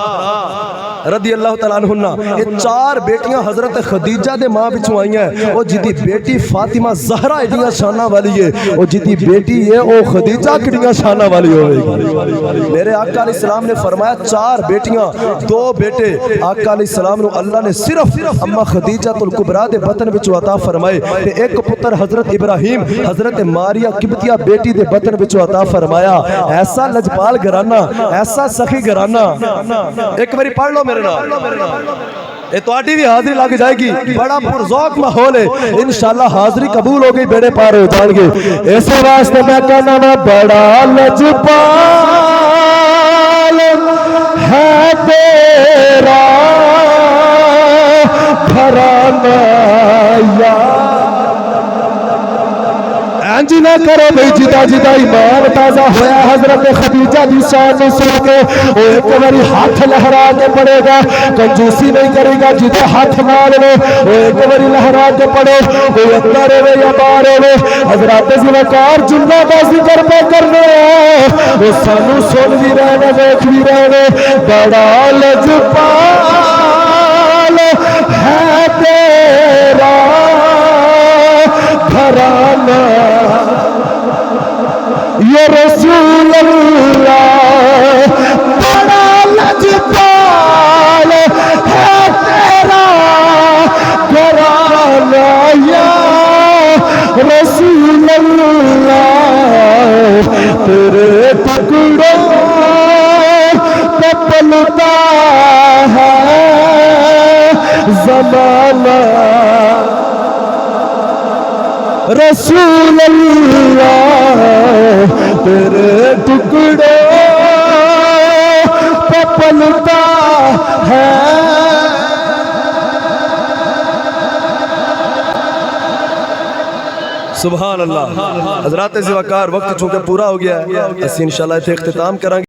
رضی اللہ تعالیٰ عنہن، یہ چار بیٹیاں حضرت خدیجہ دے ماں بچوں آئی ہیں۔ وہ جدی بیٹی فاطمہ زہرا ایڈیاں شانہ والی ہے، وہ جدی بیٹی ہے وہ خدیجہ کڑیاں شانہ والی ہوئے گی۔ میرے آقا علیہ السلام نے فرمایا چار بیٹیاں، دو بیٹے آقا علیہ السلام نو اللہ نے صرف اما خدیجہ الکبریٰ دے بطن وچوں عطا فرمائے، تے ایک پتر حضرت ابراہیم حضرت ماریہ قبطیہ بیٹی دے بطن وچوں عطا فرمایا۔ ایسا لجپال گھرانہ، ایسا سخی گھرانہ، ایک باری پڑھ لو میرے نال، اے تواڈی بھی حاضری لگ جائے گی، بڑا پرذوق ماحول ہے، انشاءاللہ حاضری قبول ہو گئی، بیڑے پار ہو جان گے۔ اس واسطے میں کہنا میں بڑا لجپال ہے تیرا گھرانہ یا انجی نہ کرو بھئی جدا جدا ایمان تازہ ہویا حضرت خدیجہ دی شان سن کے وہ ایک باری ہاتھ لہرا کے پڑے گا، کنجوسی نہیں کرے گا، جدا ہاتھ مال لے وہ ایک باری لہرا کے پڑے، وہ اندر ہوئے یا باہر ہوئے۔ حضرات ذی وقار جنہ کا ذکر پہ کرنے وہ سانو سن بھی رہنے دیکھ بھی رہنے، بڑا لجپال ہے تیرا گھرانہ یا رسول اللہ، بڑا لجپال ہے تیرا گھرانہ یا رسول اللہ، تیرے ٹکڑوں پہ پلتا ہے زمانہ، رسول اللہ تیرے ٹکڑوں پہ پلتا ہے۔ سبحان اللہ۔ حضرات ذی وقار وقت چونکہ پورا ہو گیا ہے، اسی انشاءاللہ اتنے اختتام کریں گے۔